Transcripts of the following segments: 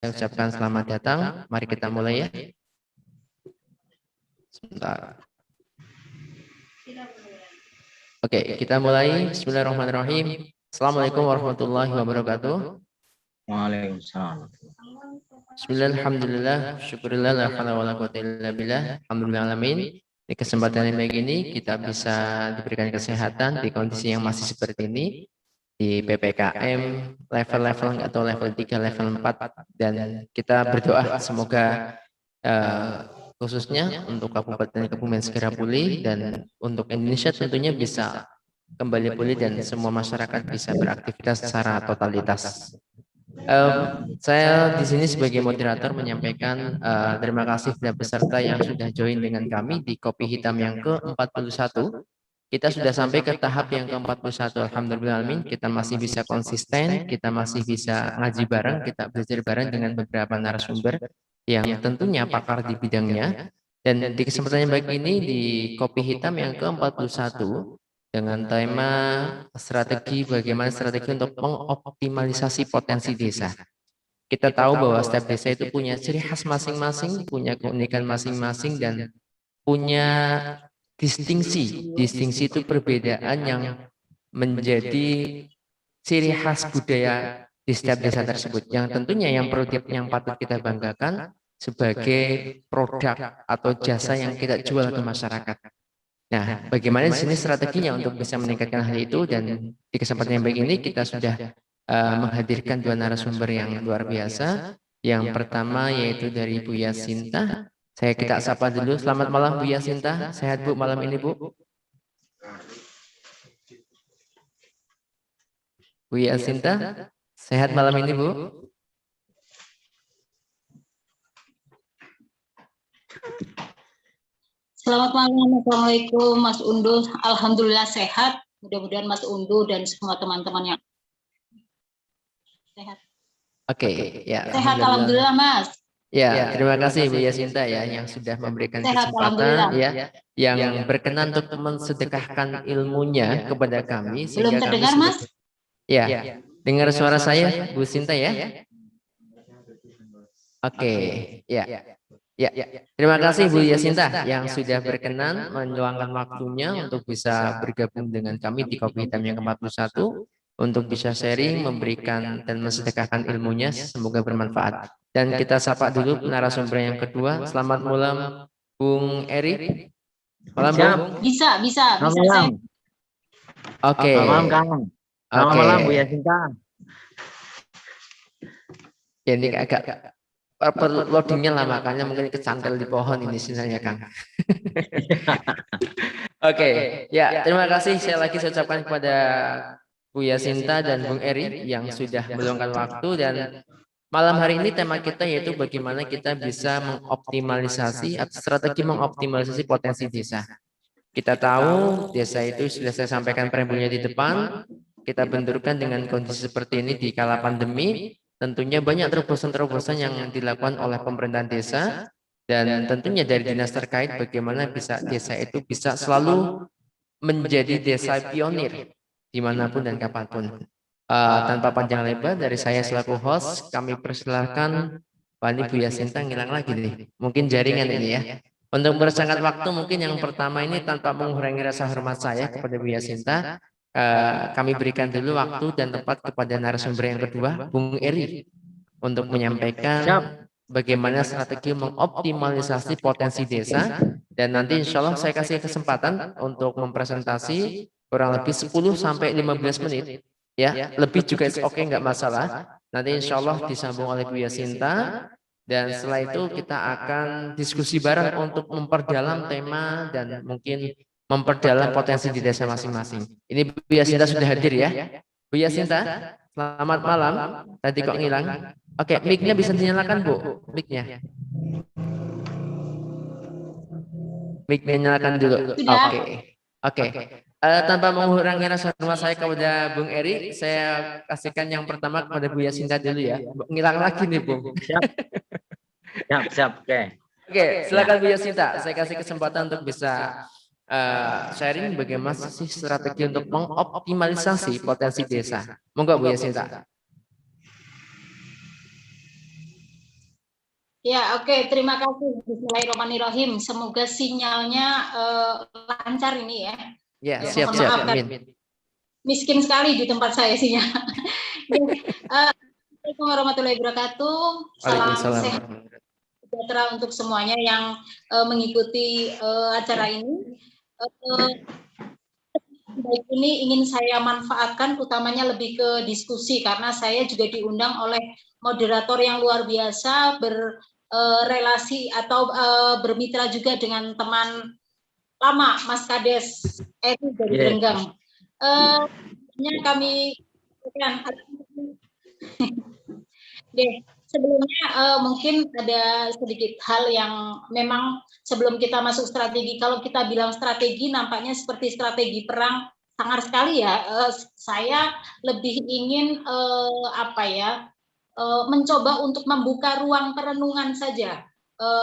Saya ucapkan selamat datang. Mari kita mulai ya. Sebentar. Oke, kita mulai. Bismillahirrahmanirrahim. Assalamualaikum warahmatullahi wabarakatuh. Waalaikumsalam. Bismillahirrahmanirrahim. Syukurillah la haula wala quwwata illa billah. Alhamdulillah alamin. Di kesempatan yang baik ini kita bisa diberikan kesehatan di kondisi yang masih seperti ini di PPKM level-level atau level 3, level 4, dan kita berdoa semoga khususnya untuk Kabupaten Kebumen segera pulih, dan untuk Indonesia tentunya bisa kembali pulih dan semua masyarakat bisa beraktivitas secara totalitas. Saya di sini sebagai moderator menyampaikan terima kasih kepada peserta yang sudah join dengan kami di Kopi Hitam yang ke-41. Kita sudah sampai ke tahap yang ke-41. Alhamdulillahirrahmanirrahim, kita masih bisa konsisten, kita masih bisa ngaji bareng, kita belajar bareng dengan beberapa narasumber yang tentunya pakar di bidangnya. Dan di kesempatan yang baik ini di Kopi Hitam yang ke-41 dengan tema strategi, bagaimana strategi untuk mengoptimalisasi potensi desa. Kita tahu bahwa setiap desa itu punya ciri khas masing-masing, punya keunikan masing-masing, dan punya distingsi. Distingsi itu perbedaan yang menjadi ciri khas budaya di setiap desa tersebut, yang tentunya yang patut kita banggakan sebagai produk atau jasa yang kita jual ke masyarakat. Nah, bagaimana di sini strateginya untuk bisa meningkatkan hal itu, dan di kesempatan yang baik ini kita sudah menghadirkan dua narasumber yang luar biasa. Yang pertama yaitu dari Bu Yasinta. Kita sapa dulu. Selamat malam Bu Yasinta. Sehat Bu malam ini Bu? Bu Yasinta, sehat malam ini Bu? Selamat malam, Assalamualaikum Mas Undu. Alhamdulillah sehat. Mudah-mudahan Mas Undu dan semua teman-teman yang sehat. Oke, ya. Sehat, alhamdulillah Mas. Ya, terima kasih Bu Yasinta ya yang sudah memberikan kesempatan ya, yang berkenan untuk mensedekahkan ilmunya kepada kami. Belum terdengar Mas? Ya, dengar suara saya Bu Sinta ya? Oke, ya. Ya, terima kasih Bu Yasinta yang sudah berkenan meluangkan waktunya untuk bisa bergabung dengan kami di Kopi Hitam yang ke-41 untuk bisa sharing, memberikan dan mensedekahkan ilmunya, semoga bermanfaat. Dan kita sapa dulu narasumber yang kedua. Selamat malam Bung Eri. Malam Bung. Bisa Malam. Oke. Malam Kang. Selamat malam Bu Yasinta. Ya, ini agak perlu loadingnya lah, makanya mungkin kecangkel di pohon ini sinyalnya Kang. Oke, ya terima kasih saya ucapkan kepada Bu Yasinta dan Bung Eri yang sudah meluangkan waktu. Dan malam hari ini tema kita yaitu bagaimana kita bisa mengoptimalisasi atau strategi mengoptimalisasi potensi desa. Kita tahu desa itu sudah saya sampaikan preambulnya di depan, kita benturkan dengan kondisi seperti ini di kala pandemi. Tentunya banyak terobosan-terobosan yang dilakukan oleh pemerintahan desa, dan tentunya dari dinas terkait bagaimana bisa desa itu bisa selalu menjadi desa pionir dimanapun dan kapanpun. Tanpa panjang lebar dari saya selaku host, kami persilahkan Pani Bu Yasinta ngilang lagi nih. Mungkin jaringan ini ya. Untuk bersingkat waktu, mungkin yang pertama ini tanpa mengurangi rasa hormat saya kepada Bu Yasinta, kami berikan dulu waktu dan tempat kepada narasumber yang kedua, Bung Eri, untuk menyampaikan bagaimana strategi mengoptimalisasi potensi desa. Dan nanti insya Allah saya kasih kesempatan untuk mempresentasi kurang lebih 10-15 menit. Ya, lebih juga oke, nggak masalah. Nanti insya Allah disambung oleh Bu Yasinta. Dan setelah itu kita akan diskusi bareng untuk memperdalam tema dan mungkin memperdalam potensi di desa masing-masing. Ini Bu Yasinta sudah hadir ya. Bu Yasinta, selamat malam. Tadi kok ngilang? Oke, mic-nya bisa dinyalakan Bu, mic-nya. Mic-nya nyalakan dulu. Oke. Tanpa mengurangi rasa hormat saya kepada Bung Eri, saya kasihkan yang pertama kepada Bu Yasinta dulu ya. Ngilang lagi nih Bung. Siap. Oke, silakan Bu Yasinta. Saya kasih kesempatan untuk bisa sharing bagaimana sih strategi untuk mengoptimalisasi potensi desa. Monggo Bu Yasinta. Ya, oke. Terima kasih. Bismillahirrahmanirrahim. Semoga sinyalnya lancar ini ya. Ya, Ya, siap, mohon siap. maaf, Amin. miskin sekali di tempat saya sinyal. Assalamualaikum warahmatullahi wabarakatuh. Salam Waalaikumsalam. sehat sejahtera untuk semuanya yang mengikuti acara ini. Baik, ini ingin saya manfaatkan utamanya lebih ke diskusi karena saya juga diundang oleh moderator yang luar biasa berrelasi atau bermitra juga dengan teman lama Mas Kades Eri dari Berenggang. Kami sebelumnya mungkin ada sedikit hal yang memang sebelum kita masuk strategi, kalau kita bilang strategi nampaknya seperti strategi perang sangar sekali ya. Saya lebih ingin mencoba untuk membuka ruang perenungan saja.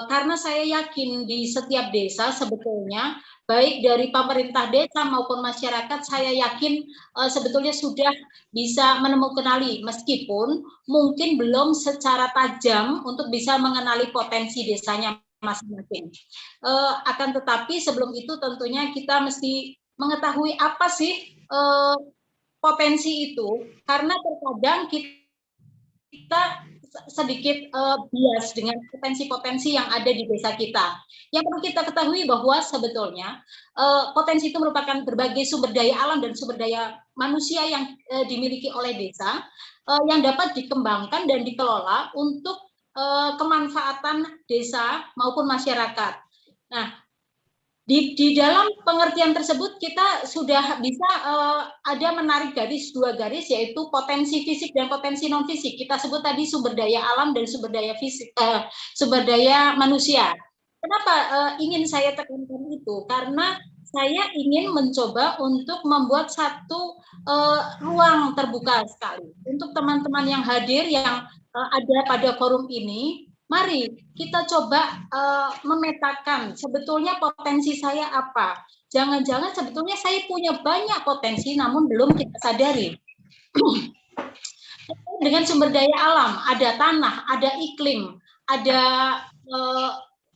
Karena saya yakin di setiap desa sebetulnya baik dari pemerintah desa maupun masyarakat, saya yakin sebetulnya sudah bisa menemukanali meskipun mungkin belum secara tajam untuk bisa mengenali potensi desanya masing-masing. Akan tetapi sebelum itu tentunya kita mesti mengetahui apa sih potensi itu, karena terkadang kita sedikit bias dengan potensi-potensi yang ada di desa kita. Yang perlu kita ketahui bahwa sebetulnya potensi itu merupakan berbagai sumber daya alam dan sumber daya manusia yang dimiliki oleh desa yang dapat dikembangkan dan dikelola untuk kemanfaatan desa maupun masyarakat. Nah, di dalam pengertian tersebut kita sudah bisa ada menarik dua garis, yaitu potensi fisik dan potensi non fisik. Kita sebut tadi sumber daya alam dan sumber daya fisik, sumber daya manusia. Kenapa ingin saya tekankan itu? Karena saya ingin mencoba untuk membuat satu ruang terbuka sekali untuk teman-teman yang hadir yang ada pada forum ini. Mari kita coba memetakan sebetulnya potensi saya apa. Jangan-jangan sebetulnya saya punya banyak potensi namun belum kita sadari. Dengan sumber daya alam, ada tanah, ada iklim, ada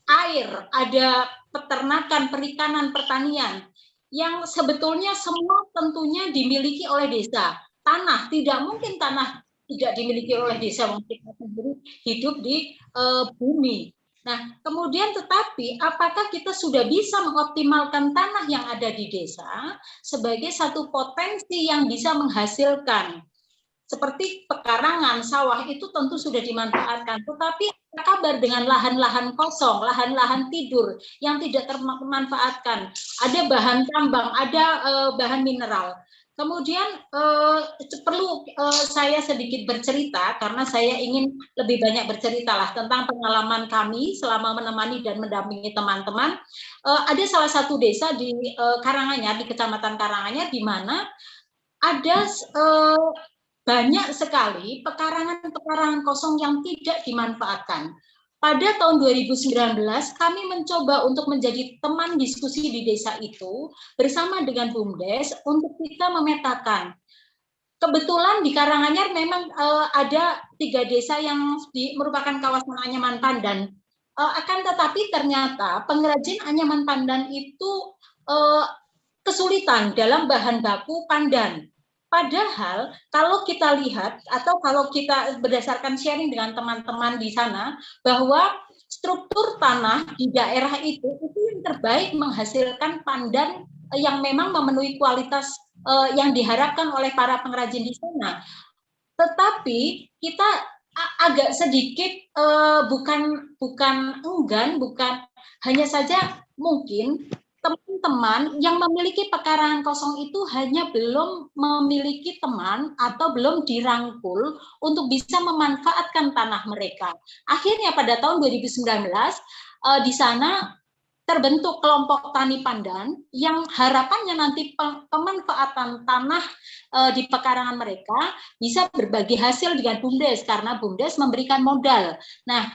air, ada peternakan, perikanan, pertanian, yang sebetulnya semua tentunya dimiliki oleh desa. Tanah, tidak mungkin tanah tidak dimiliki oleh desa, kita sendiri hidup di bumi. Nah, kemudian tetapi apakah kita sudah bisa mengoptimalkan tanah yang ada di desa sebagai satu potensi yang bisa menghasilkan? Seperti pekarangan, sawah itu tentu sudah dimanfaatkan, tetapi apa kabar dengan lahan-lahan kosong, lahan-lahan tidur yang tidak termanfaatkan? Ada bahan tambang, ada bahan mineral. Kemudian perlu saya sedikit bercerita karena saya ingin lebih banyak bercerita lah tentang pengalaman kami selama menemani dan mendampingi teman-teman. Ada salah satu desa di Karanganyar, di Kecamatan Karanganyar, di mana ada banyak sekali pekarangan-pekarangan kosong yang tidak dimanfaatkan. Pada tahun 2019, kami mencoba untuk menjadi teman diskusi di desa itu bersama dengan BUMDes untuk kita memetakan. Kebetulan di Karanganyar memang ada 3 desa yang merupakan kawasan anyaman pandan. Akan tetapi ternyata pengrajin anyaman pandan itu kesulitan dalam bahan baku pandan. Padahal kalau kita lihat atau kalau kita berdasarkan sharing dengan teman-teman di sana bahwa struktur tanah di daerah itu yang terbaik menghasilkan pandan yang memang memenuhi kualitas yang diharapkan oleh para pengrajin di sana. Tetapi kita agak sedikit bukan enggan, bukan hanya saja mungkin teman-teman yang memiliki pekarangan kosong itu hanya belum memiliki teman atau belum dirangkul untuk bisa memanfaatkan tanah mereka. Akhirnya pada tahun 2019 di sana terbentuk kelompok tani pandan yang harapannya nanti pemanfaatan tanah di pekarangan mereka bisa berbagi hasil dengan BUMDes karena BUMDes memberikan modal. Nah,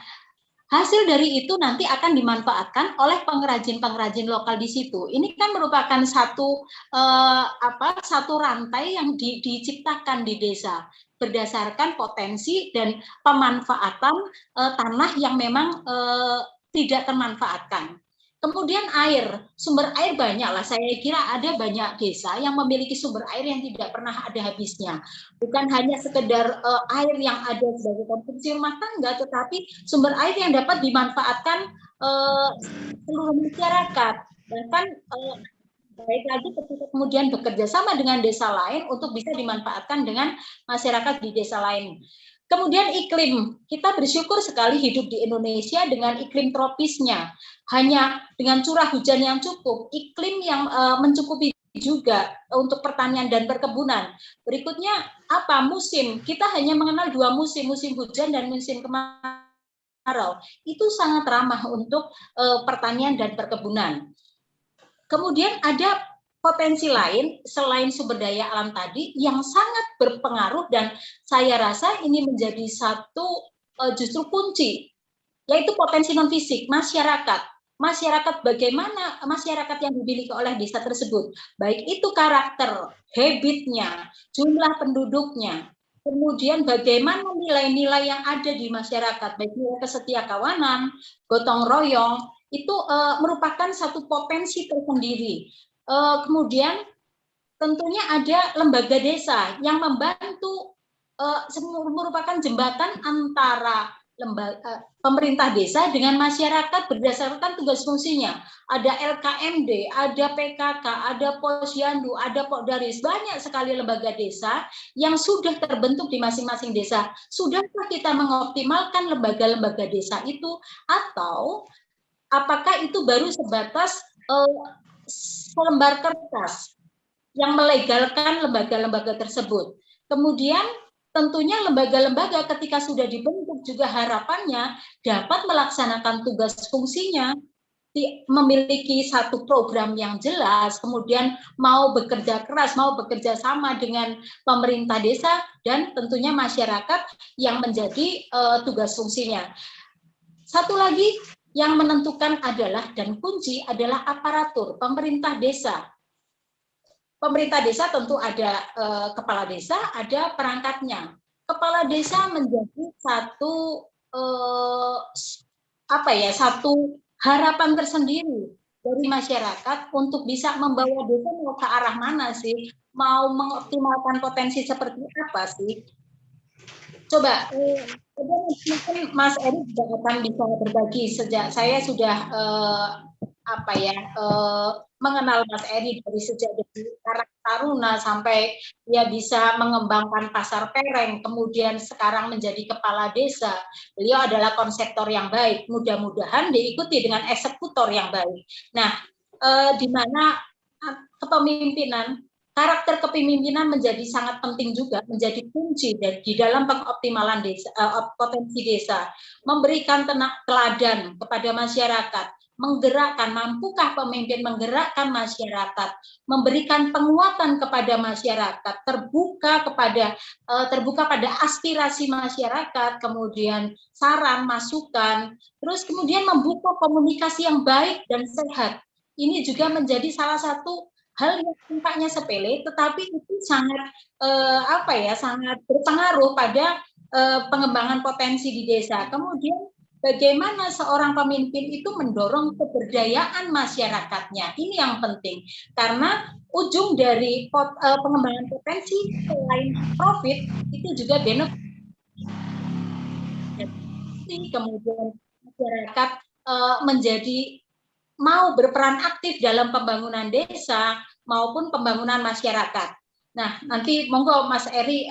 hasil dari itu nanti akan dimanfaatkan oleh pengrajin-pengrajin lokal di situ. Ini kan merupakan satu rantai yang diciptakan di desa. berdasarkan potensi dan pemanfaatan tanah yang memang tidak termanfaatkan. Kemudian air, sumber air banyak lah. Saya kira ada banyak desa yang memiliki sumber air yang tidak pernah ada habisnya. Bukan hanya sekedar air yang ada sebagai konsumsi rumah tangga, tetapi sumber air yang dapat dimanfaatkan seluruh masyarakat. Bahkan baik lagi ketika kemudian bekerja sama dengan desa lain untuk bisa dimanfaatkan dengan masyarakat di desa lain. Kemudian iklim, kita bersyukur sekali hidup di Indonesia dengan iklim tropisnya. Hanya dengan curah hujan yang cukup, iklim yang mencukupi juga untuk pertanian dan perkebunan. Berikutnya apa? Musim. Kita hanya mengenal 2 musim, musim hujan dan musim kemarau. Itu sangat ramah untuk pertanian dan perkebunan. Kemudian ada potensi lain selain sumber daya alam tadi yang sangat berpengaruh dan saya rasa ini menjadi satu justru kunci, yaitu potensi non fisik masyarakat. Masyarakat, bagaimana masyarakat yang dimiliki oleh desa tersebut, baik itu karakter, habitnya, jumlah penduduknya, kemudian bagaimana nilai-nilai yang ada di masyarakat, baik nilai kesetiakawanan, gotong royong, itu merupakan satu potensi tersendiri. Kemudian tentunya ada lembaga desa yang membantu merupakan jembatan antara pemerintah desa dengan masyarakat berdasarkan tugas fungsinya. Ada LKMD, ada PKK, ada Posyandu, ada Pokdaris, banyak sekali lembaga desa yang sudah terbentuk di masing-masing desa. Sudahkah kita mengoptimalkan lembaga-lembaga desa itu, atau apakah itu baru sebatas selembar kertas yang melegalkan lembaga-lembaga tersebut? Kemudian tentunya lembaga-lembaga ketika sudah dibentuk juga harapannya dapat melaksanakan tugas fungsinya, memiliki satu program yang jelas, kemudian mau bekerja keras, mau bekerja sama dengan pemerintah desa dan tentunya masyarakat yang menjadi tugas fungsinya. Satu lagi yang menentukan adalah dan kunci adalah aparatur pemerintah desa. Pemerintah desa tentu ada kepala desa, ada perangkatnya. Kepala desa menjadi satu satu harapan tersendiri dari masyarakat untuk bisa membawa desa mau ke arah mana sih, mau mengoptimalkan potensi seperti apa sih. Coba mungkin Mas Eri juga akan bisa berbagi. Sejak saya sudah mengenal Mas Eri dari sejak dari Karang Taruna sampai dia bisa mengembangkan pasar pereng, kemudian sekarang menjadi kepala desa. Beliau adalah konseptor yang baik, mudah-mudahan diikuti dengan eksekutor yang baik. Nah, di mana kepemimpinan, karakter kepemimpinan menjadi sangat penting juga, menjadi kunci di dalam pengoptimalan desa, potensi desa, memberikan teladan kepada masyarakat, menggerakkan, mampukah pemimpin menggerakkan masyarakat, memberikan penguatan kepada masyarakat, terbuka pada aspirasi masyarakat, kemudian saran, masukan, terus kemudian membuka komunikasi yang baik dan sehat. Ini juga menjadi salah satu hal yang tampaknya sepele, tetapi itu sangat sangat berpengaruh pada pengembangan potensi di desa. Kemudian bagaimana seorang pemimpin itu mendorong keberdayaan masyarakatnya, ini yang penting, karena ujung dari pengembangan potensi selain profit itu juga benefit. Kemudian masyarakat menjadi mau berperan aktif dalam pembangunan desa maupun pembangunan masyarakat. Nah, nanti monggo Mas Eri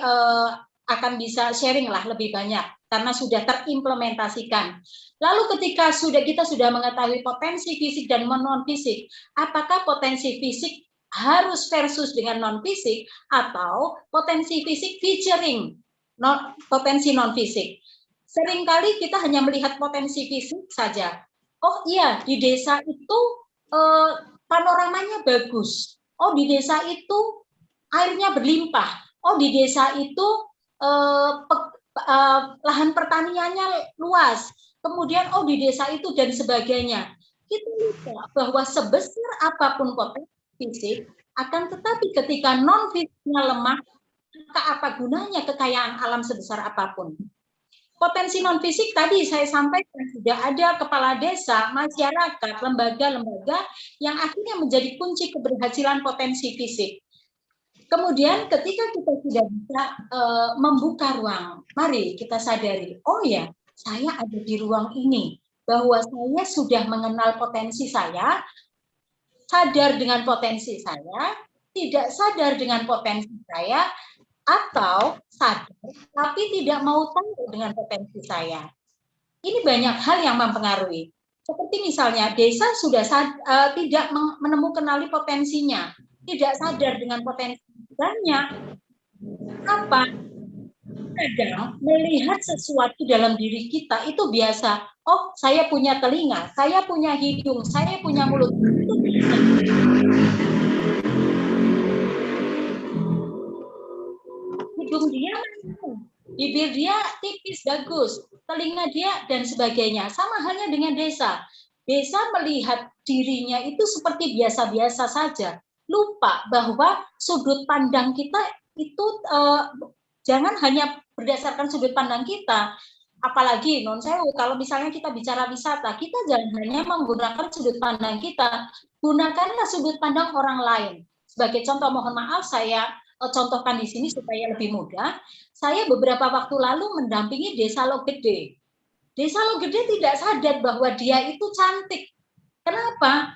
akan bisa sharing lah lebih banyak karena sudah terimplementasikan. Lalu ketika kita sudah mengetahui potensi fisik dan non fisik, apakah potensi fisik harus versus dengan non fisik atau potensi fisik featuring potensi non fisik? Seringkali kita hanya melihat potensi fisik saja. Oh iya, di desa itu panoramanya bagus. Oh, di desa itu airnya berlimpah. Oh, di desa itu lahan pertaniannya luas. Kemudian, oh di desa itu dan sebagainya. Kita lupa bahwa sebesar apapun potensi fisik, akan tetapi ketika non fisiknya lemah, maka apa gunanya kekayaan alam sebesar apapun? Potensi non-fisik tadi saya sampaikan, sudah ada kepala desa, masyarakat, lembaga-lembaga yang akhirnya menjadi kunci keberhasilan potensi fisik. Kemudian ketika kita sudah bisa membuka ruang, mari kita sadari, oh ya, saya ada di ruang ini, bahwa saya sudah mengenal potensi saya, sadar dengan potensi saya, tidak sadar dengan potensi saya, atau sadar tapi tidak mau tahu dengan potensi saya. Ini banyak hal yang mempengaruhi. Seperti misalnya desa sudah tidak menemukan potensinya, tidak sadar dengan potensinya. Apa? Kadang melihat sesuatu dalam diri kita itu biasa. Oh, saya punya telinga, saya punya hidung, saya punya mulut. Hidung dia bibir dia tipis bagus, telinga dia dan sebagainya. Sama halnya dengan desa. Desa melihat dirinya itu seperti biasa-biasa saja. Lupa bahwa sudut pandang kita itu jangan hanya berdasarkan sudut pandang kita. Apalagi non sewu, kalau misalnya kita bicara wisata, kita jangan hanya menggunakan sudut pandang kita, gunakanlah sudut pandang orang lain. Sebagai contoh, mohon maaf saya contohkan di sini supaya lebih mudah. Saya beberapa waktu lalu mendampingi Desa Logede. Desa Logede tidak sadar bahwa dia itu cantik. Kenapa?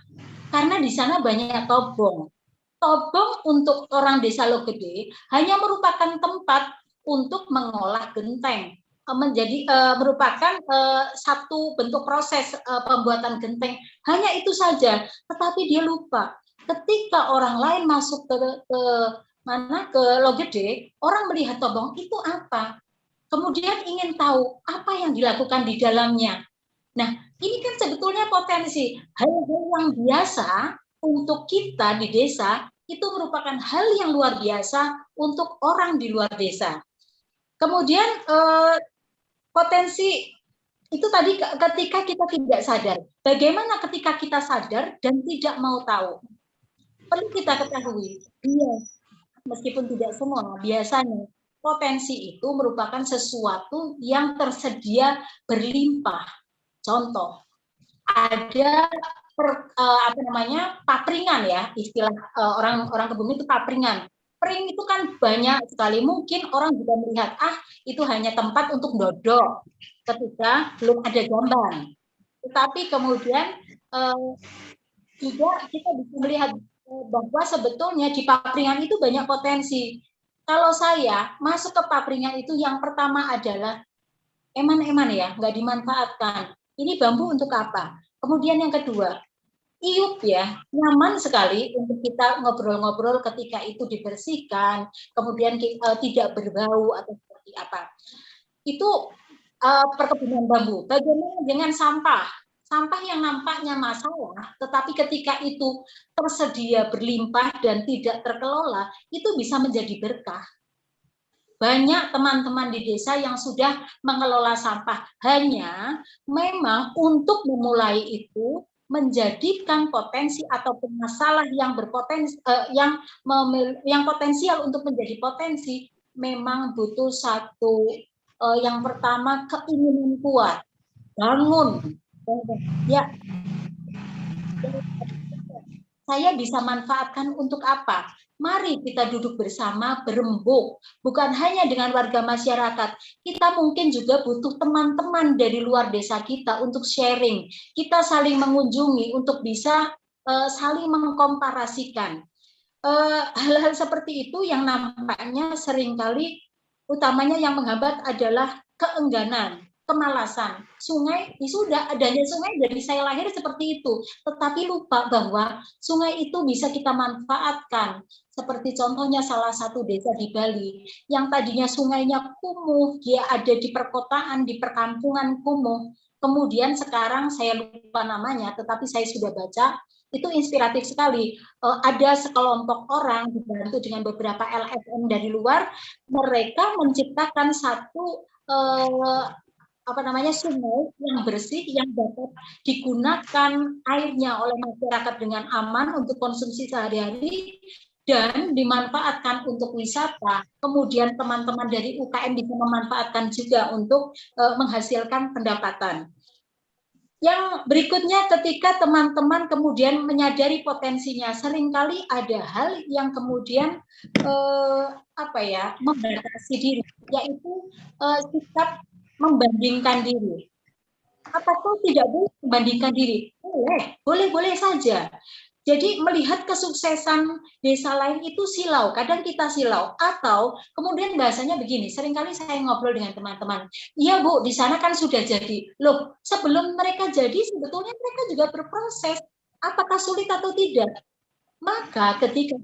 Karena di sana banyak tobong. Tobong untuk orang Desa Logede hanya merupakan tempat untuk mengolah genteng. Menjadi merupakan satu bentuk proses pembuatan genteng. Hanya itu saja. Tetapi dia lupa. Ketika orang lain masuk ke Logede, orang melihat tobong itu apa? Kemudian ingin tahu apa yang dilakukan di dalamnya. Nah, ini kan sebetulnya potensi. Hal-hal yang biasa untuk kita di desa, itu merupakan hal yang luar biasa untuk orang di luar desa. Kemudian potensi itu tadi ketika kita tidak sadar. Bagaimana ketika kita sadar dan tidak mau tahu? Perlu kita ketahui. Iya, meskipun tidak semua, biasanya potensi itu merupakan sesuatu yang tersedia berlimpah. Contoh, ada papringan ya, istilah orang kebun itu papringan. Pring itu kan banyak sekali, mungkin orang juga melihat itu hanya tempat untuk dodok ketika belum ada jamban. Tetapi kemudian juga kita bisa melihat bahwa sebetulnya di papringan itu banyak potensi. Kalau saya masuk ke papringan itu yang pertama adalah eman-eman ya, nggak dimanfaatkan. Ini bambu untuk apa? Kemudian yang kedua, iup ya, nyaman sekali untuk kita ngobrol-ngobrol ketika itu dibersihkan, kemudian tidak berbau atau seperti apa. Itu perkebunan bambu. Bagaimana dengan sampah? Sampah yang nampaknya masalah, tetapi ketika itu tersedia berlimpah dan tidak terkelola, itu bisa menjadi berkah. Banyak teman-teman di desa yang sudah mengelola sampah. Hanya memang untuk memulai itu menjadikan potensi ataupun masalah yang berpotensi yang potensial untuk menjadi potensi memang butuh satu yang pertama keinginan kuat, bangun ya. Saya bisa manfaatkan untuk apa? Mari kita duduk bersama, berembuk, bukan hanya dengan warga masyarakat. Kita mungkin juga butuh teman-teman dari luar desa kita untuk sharing. Kita saling mengunjungi untuk bisa saling mengkomparasikan. Hal-hal seperti itu yang nampaknya seringkali utamanya yang menghambat adalah keengganan, kemalasan. Sungai, sudah adanya sungai dari saya lahir seperti itu, tetapi lupa bahwa sungai itu bisa kita manfaatkan. Seperti contohnya salah satu desa di Bali, yang tadinya sungainya kumuh, dia ada di perkotaan, di perkampungan kumuh. Kemudian sekarang saya lupa namanya, tetapi saya sudah baca, itu inspiratif sekali. Ada sekelompok orang dibantu dengan beberapa LSM dari luar, mereka menciptakan satu sungai yang bersih yang dapat digunakan airnya oleh masyarakat dengan aman untuk konsumsi sehari-hari, dan dimanfaatkan untuk wisata, kemudian teman-teman dari UKM bisa memanfaatkan juga untuk menghasilkan pendapatan. Yang berikutnya, ketika teman-teman kemudian menyadari potensinya, seringkali ada hal yang kemudian membatasi diri, yaitu sikap membandingkan diri. Apakah tidak boleh membandingkan diri? Boleh saja. Jadi melihat kesuksesan desa lain itu silau, kadang kita silau. Atau kemudian bahasanya begini, seringkali saya ngobrol dengan teman-teman, iya Bu, di sana kan sudah jadi. Loh, sebelum mereka jadi sebetulnya mereka juga berproses. Apakah sulit atau tidak? Maka ketika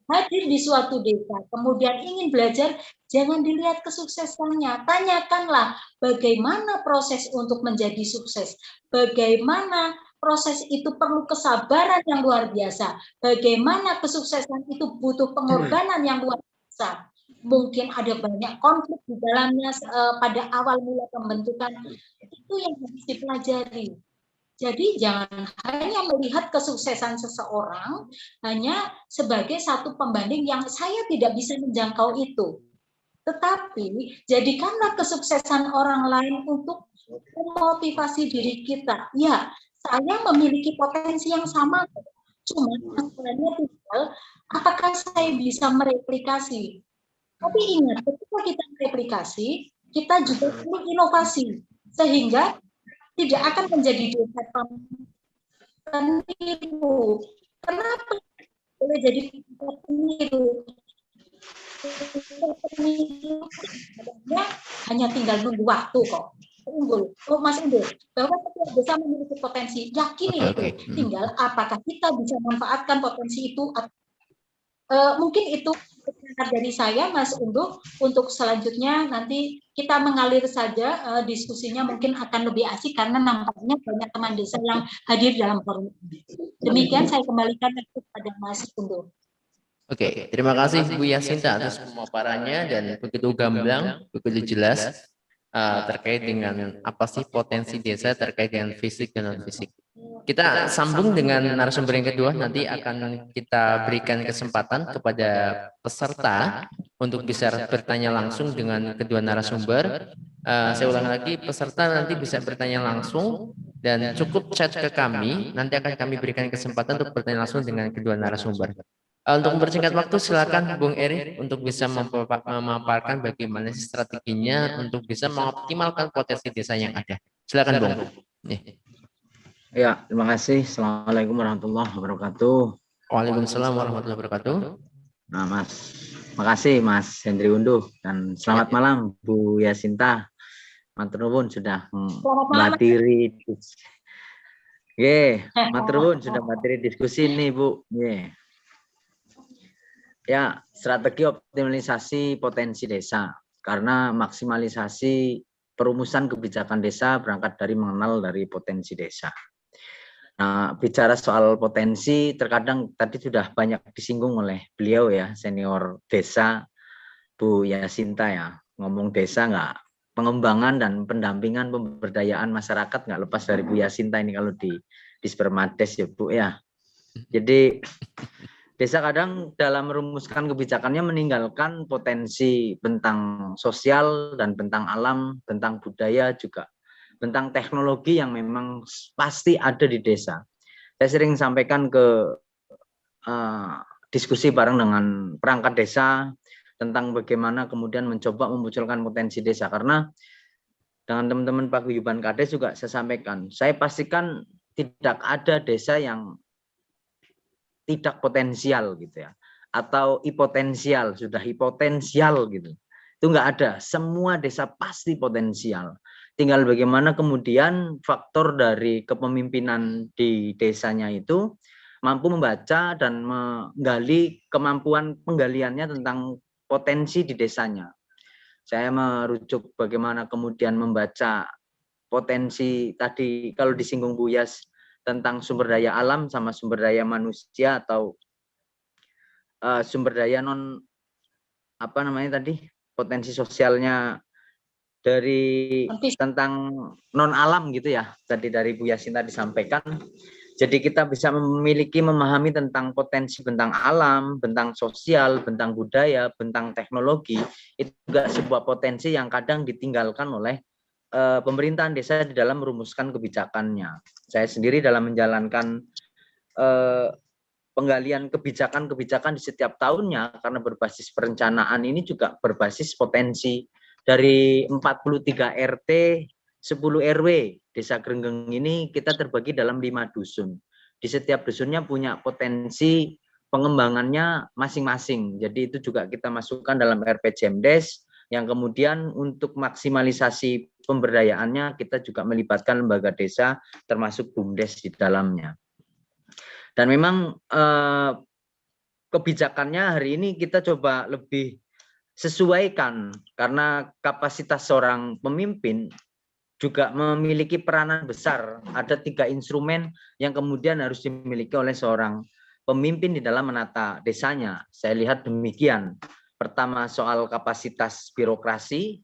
hadir di suatu desa, kemudian ingin belajar, jangan dilihat kesuksesannya. Tanyakanlah bagaimana proses untuk menjadi sukses. Bagaimana proses itu perlu kesabaran yang luar biasa. Bagaimana kesuksesan itu butuh pengorbanan yang luar biasa. Mungkin ada banyak konflik di dalamnya pada awal mula pembentukan. Itu yang harus dipelajari. Jadi jangan hanya melihat kesuksesan seseorang hanya sebagai satu pembanding yang saya tidak bisa menjangkau itu. Tetapi jadikanlah kesuksesan orang lain untuk memotivasi diri kita. Ya, saya memiliki potensi yang sama, cuma masalahnya tinggal apakah saya bisa mereplikasi. Tapi ingat, ketika kita mereplikasi, kita juga perlu inovasi sehingga tidak akan menjadi desa peniru. Kenapa boleh jadi peniru? Hanya tinggal nunggu waktu kok. Unggul, Mas Unggul, bahwa setiap desa memiliki potensi, yakini itu. Tinggal apakah kita bisa memanfaatkan potensi itu. Mungkin itu dari saya, Mas Unggul. Untuk selanjutnya nanti kita mengalir saja, diskusinya mungkin akan lebih asik karena nampaknya banyak teman desa yang hadir dalam forum ini. Demikian saya kembalikan kepada Mas Unggul. Oke, terima kasih Bu Yasinta atas pemaparannya dan begitu gamblang, begitu jelas terkait dengan apa sih potensi desa terkait dengan fisik dan non fisik. Kita sambung dengan narasumber yang kedua, nanti akan kita berikan kesempatan kepada peserta untuk bisa bertanya langsung dengan kedua narasumber. Saya ulang lagi, peserta nanti bisa bertanya langsung dan cukup chat ke kami, nanti akan kami berikan kesempatan untuk bertanya langsung dengan kedua narasumber. Untuk mempersingkat waktu, silakan Bung Eri untuk bisa memaparkan bagaimana strateginya untuk bisa mengoptimalkan potensi desa yang ada. Silakan Bung. Ya, terima kasih. Assalamualaikum warahmatullahi wabarakatuh. Waalaikumsalam warahmatullahi wabarakatuh. Nah, makasih Mas Hendri Unduh dan selamat malam Bu Yasinta. Matur nuwun sudah melatiri. Matur nuwun sudah melatiri diskusi nih Bu. Ya, strategi optimalisasi potensi desa karena maksimalisasi perumusan kebijakan desa berangkat dari mengenal dari potensi desa. Nah, bicara soal potensi terkadang tadi sudah banyak disinggung oleh beliau ya, senior desa Bu Yasinta ya. Ngomong desa nggak, pengembangan dan pendampingan pemberdayaan masyarakat nggak lepas dari Bu Yasinta ini kalau di Spermades ya Bu ya. Jadi desa kadang dalam merumuskan kebijakannya meninggalkan potensi tentang sosial dan tentang alam, tentang budaya juga, tentang teknologi yang memang pasti ada di desa. Saya sering sampaikan ke diskusi bareng dengan perangkat desa tentang bagaimana kemudian mencoba memunculkan potensi desa. Karena dengan teman-teman paguyuban Kades juga saya sampaikan, saya pastikan tidak ada desa yang tidak potensial gitu ya, atau hipotensial, sudah hipotensial gitu, itu nggak ada. Semua desa pasti potensial, tinggal bagaimana kemudian faktor dari kepemimpinan di desanya itu mampu membaca dan menggali kemampuan penggaliannya tentang potensi di desanya. Saya merujuk bagaimana kemudian membaca potensi tadi kalau disinggung Bu Yas tentang sumber daya alam sama sumber daya manusia atau sumber daya potensi sosialnya dari tentang non alam gitu ya, tadi dari Bu Yasinta disampaikan. Jadi kita bisa memahami tentang potensi bentang alam, bentang sosial, bentang budaya, bentang teknologi. Itu juga sebuah potensi yang kadang ditinggalkan oleh pemerintahan desa di dalam merumuskan kebijakannya. Saya sendiri dalam menjalankan penggalian kebijakan-kebijakan di setiap tahunnya, karena berbasis perencanaan ini juga berbasis potensi dari 43 RT, 10 RW. Desa Grenggeng ini kita terbagi dalam 5 dusun. Di setiap dusunnya punya potensi pengembangannya masing-masing. Jadi itu juga kita masukkan dalam RPJMDes, yang kemudian untuk maksimalisasi pemberdayaannya kita juga melibatkan lembaga desa termasuk BUMDes di dalamnya. Dan memang kebijakannya hari ini kita coba lebih sesuaikan, karena kapasitas seorang pemimpin juga memiliki peranan besar. Ada 3 instrumen yang kemudian harus dimiliki oleh seorang pemimpin di dalam menata desanya. Saya lihat demikian. Pertama, soal kapasitas birokrasi,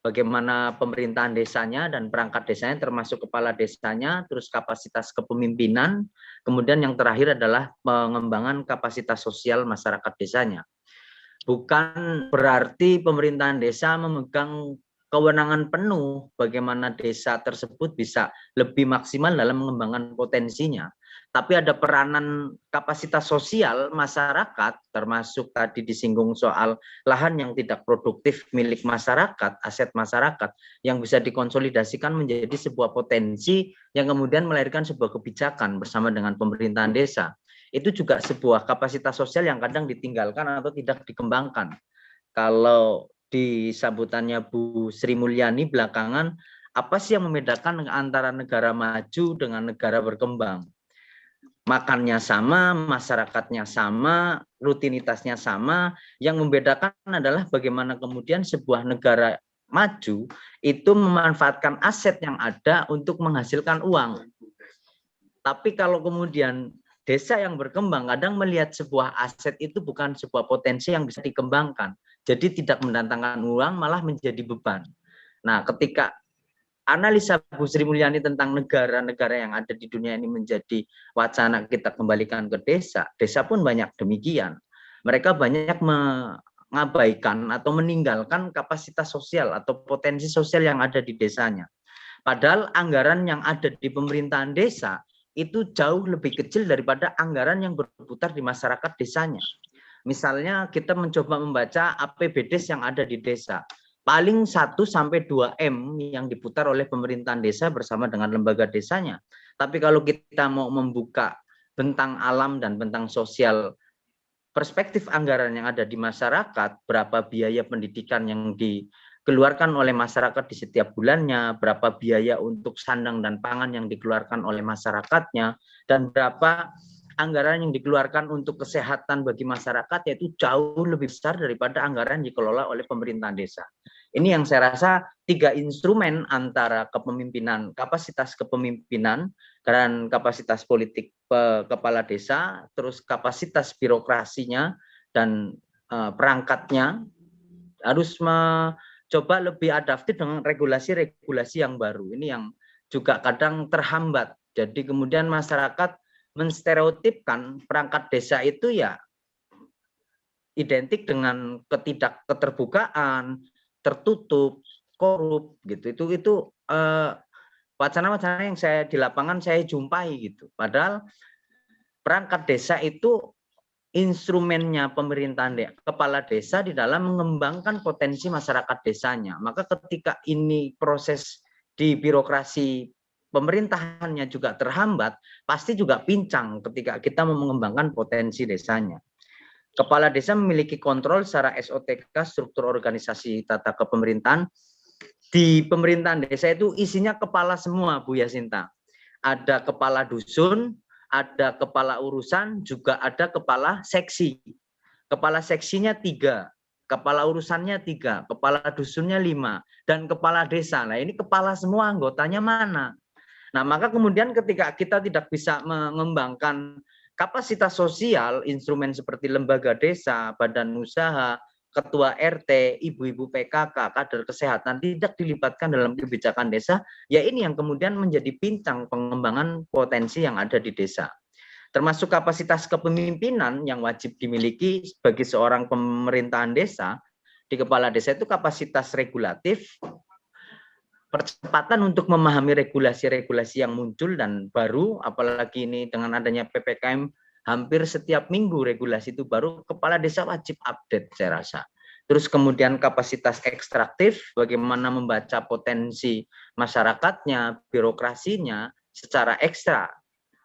bagaimana pemerintahan desanya dan perangkat desanya termasuk kepala desanya, terus kapasitas kepemimpinan, kemudian yang terakhir adalah pengembangan kapasitas sosial masyarakat desanya. Bukan berarti pemerintahan desa memegang kewenangan penuh bagaimana desa tersebut bisa lebih maksimal dalam mengembangkan potensinya. Tapi ada peranan kapasitas sosial masyarakat, termasuk tadi disinggung soal lahan yang tidak produktif milik masyarakat, aset masyarakat, yang bisa dikonsolidasikan menjadi sebuah potensi yang kemudian melahirkan sebuah kebijakan bersama dengan pemerintahan desa. Itu juga sebuah kapasitas sosial yang kadang ditinggalkan atau tidak dikembangkan. Kalau di sambutannya Bu Sri Mulyani belakangan, apa sih yang membedakan antara negara maju dengan negara berkembang? Makannya sama, masyarakatnya sama, rutinitasnya sama. Yang membedakan adalah bagaimana kemudian sebuah negara maju itu memanfaatkan aset yang ada untuk menghasilkan uang. Tapi kalau kemudian desa yang berkembang kadang melihat sebuah aset itu bukan sebuah potensi yang bisa dikembangkan. Jadi tidak mendatangkan uang, malah menjadi beban. Nah, ketika analisa Bu Sri Mulyani tentang negara-negara yang ada di dunia ini menjadi wacana kita kembalikan ke desa, desa pun banyak demikian. Mereka banyak mengabaikan atau meninggalkan kapasitas sosial atau potensi sosial yang ada di desanya. Padahal anggaran yang ada di pemerintahan desa itu jauh lebih kecil daripada anggaran yang berputar di masyarakat desanya. Misalnya kita mencoba membaca APBDes yang ada di desa. Paling 1-2 M yang diputar oleh pemerintahan desa bersama dengan lembaga desanya. Tapi kalau kita mau membuka bentang alam dan bentang sosial, perspektif anggaran yang ada di masyarakat, berapa biaya pendidikan yang dikeluarkan oleh masyarakat di setiap bulannya, berapa biaya untuk sandang dan pangan yang dikeluarkan oleh masyarakatnya, dan berapa anggaran yang dikeluarkan untuk kesehatan bagi masyarakat, yaitu jauh lebih besar daripada anggaran yang dikelola oleh pemerintahan desa. Ini yang saya rasa 3 instrumen antara kepemimpinan, kapasitas kepemimpinan, dan kapasitas politik kepala desa, terus kapasitas birokrasinya dan perangkatnya harus coba lebih adaptif dengan regulasi-regulasi yang baru. Ini yang juga kadang terhambat. Jadi kemudian masyarakat menstereotipkan perangkat desa itu ya identik dengan ketidakketerbukaan, tertutup, korup gitu. Itu wacana-wacana yang saya di lapangan saya jumpai gitu. Padahal perangkat desa itu instrumennya pemerintahan kepala desa di dalam mengembangkan potensi masyarakat desanya. Maka ketika ini proses di birokrasi pemerintahannya juga terhambat, pasti juga pincang ketika kita mau mengembangkan potensi desanya. Kepala desa memiliki kontrol secara SOTK, struktur organisasi tata kepemerintahan. Di pemerintahan desa itu isinya kepala semua, Bu Yasinta. Ada kepala dusun, ada kepala urusan, juga ada kepala seksi. Kepala seksinya 3, kepala urusannya 3, kepala dusunnya 5, dan kepala desa. Nah, ini kepala semua, anggotanya mana? Nah, maka kemudian ketika kita tidak bisa mengembangkan kapasitas sosial, instrumen seperti lembaga desa, badan usaha, ketua RT, ibu-ibu PKK, kader kesehatan tidak dilibatkan dalam kebijakan desa, ya ini yang kemudian menjadi pincang pengembangan potensi yang ada di desa. Termasuk kapasitas kepemimpinan yang wajib dimiliki bagi seorang pemerintahan desa. Di kepala desa itu kapasitas regulatif, percepatan untuk memahami regulasi-regulasi yang muncul dan baru, apalagi ini dengan adanya PPKM hampir setiap minggu regulasi itu baru, kepala desa wajib update saya rasa. Terus kemudian kapasitas ekstraktif, bagaimana membaca potensi masyarakatnya, birokrasinya secara ekstra,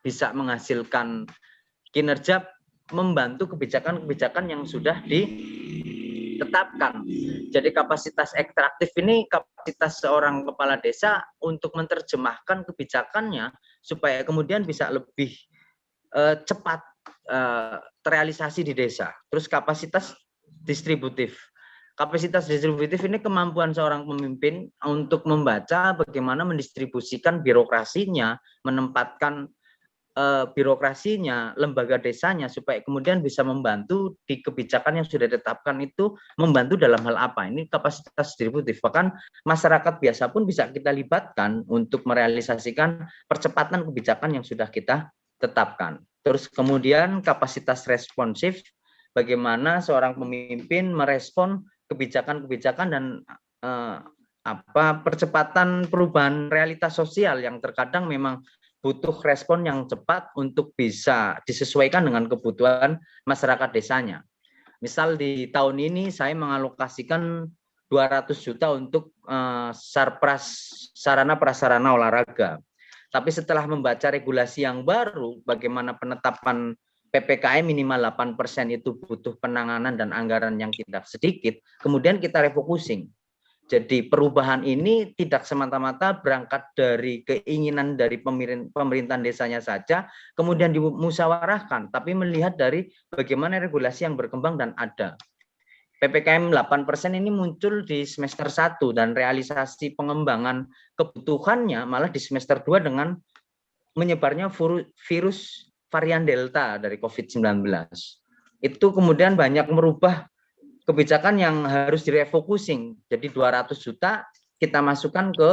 bisa menghasilkan kinerja membantu kebijakan-kebijakan yang sudah ditetapkan. Jadi kapasitas ekstraktif ini kapasitas seorang kepala desa untuk menerjemahkan kebijakannya supaya kemudian bisa lebih cepat terrealisasi di desa. Terus kapasitas distributif. Kapasitas distributif ini kemampuan seorang pemimpin untuk membaca bagaimana mendistribusikan birokrasinya, menempatkan birokrasinya, lembaga desanya supaya kemudian bisa membantu di kebijakan yang sudah ditetapkan itu membantu dalam hal apa. Ini kapasitas distributif. Bahkan masyarakat biasa pun bisa kita libatkan untuk merealisasikan percepatan kebijakan yang sudah kita tetapkan. Terus kemudian kapasitas responsif, bagaimana seorang pemimpin merespon kebijakan-kebijakan dan percepatan perubahan realitas sosial yang terkadang memang butuh respon yang cepat untuk bisa disesuaikan dengan kebutuhan masyarakat desanya. Misal di tahun ini saya mengalokasikan 200 juta untuk sarana prasarana olahraga. Tapi setelah membaca regulasi yang baru, bagaimana penetapan PPKM minimal 8% itu butuh penanganan dan anggaran yang tidak sedikit, kemudian kita refocusing. Jadi perubahan ini tidak semata-mata berangkat dari keinginan dari pemerintahan desanya saja, kemudian dimusyawarahkan, tapi melihat dari bagaimana regulasi yang berkembang dan ada. PPKM 8% ini muncul di semester 1 dan realisasi pengembangan kebutuhannya malah di semester 2 dengan menyebarnya virus varian Delta dari COVID-19. Itu kemudian banyak merubah kebijakan yang harus direfocusing. Jadi 200 juta kita masukkan ke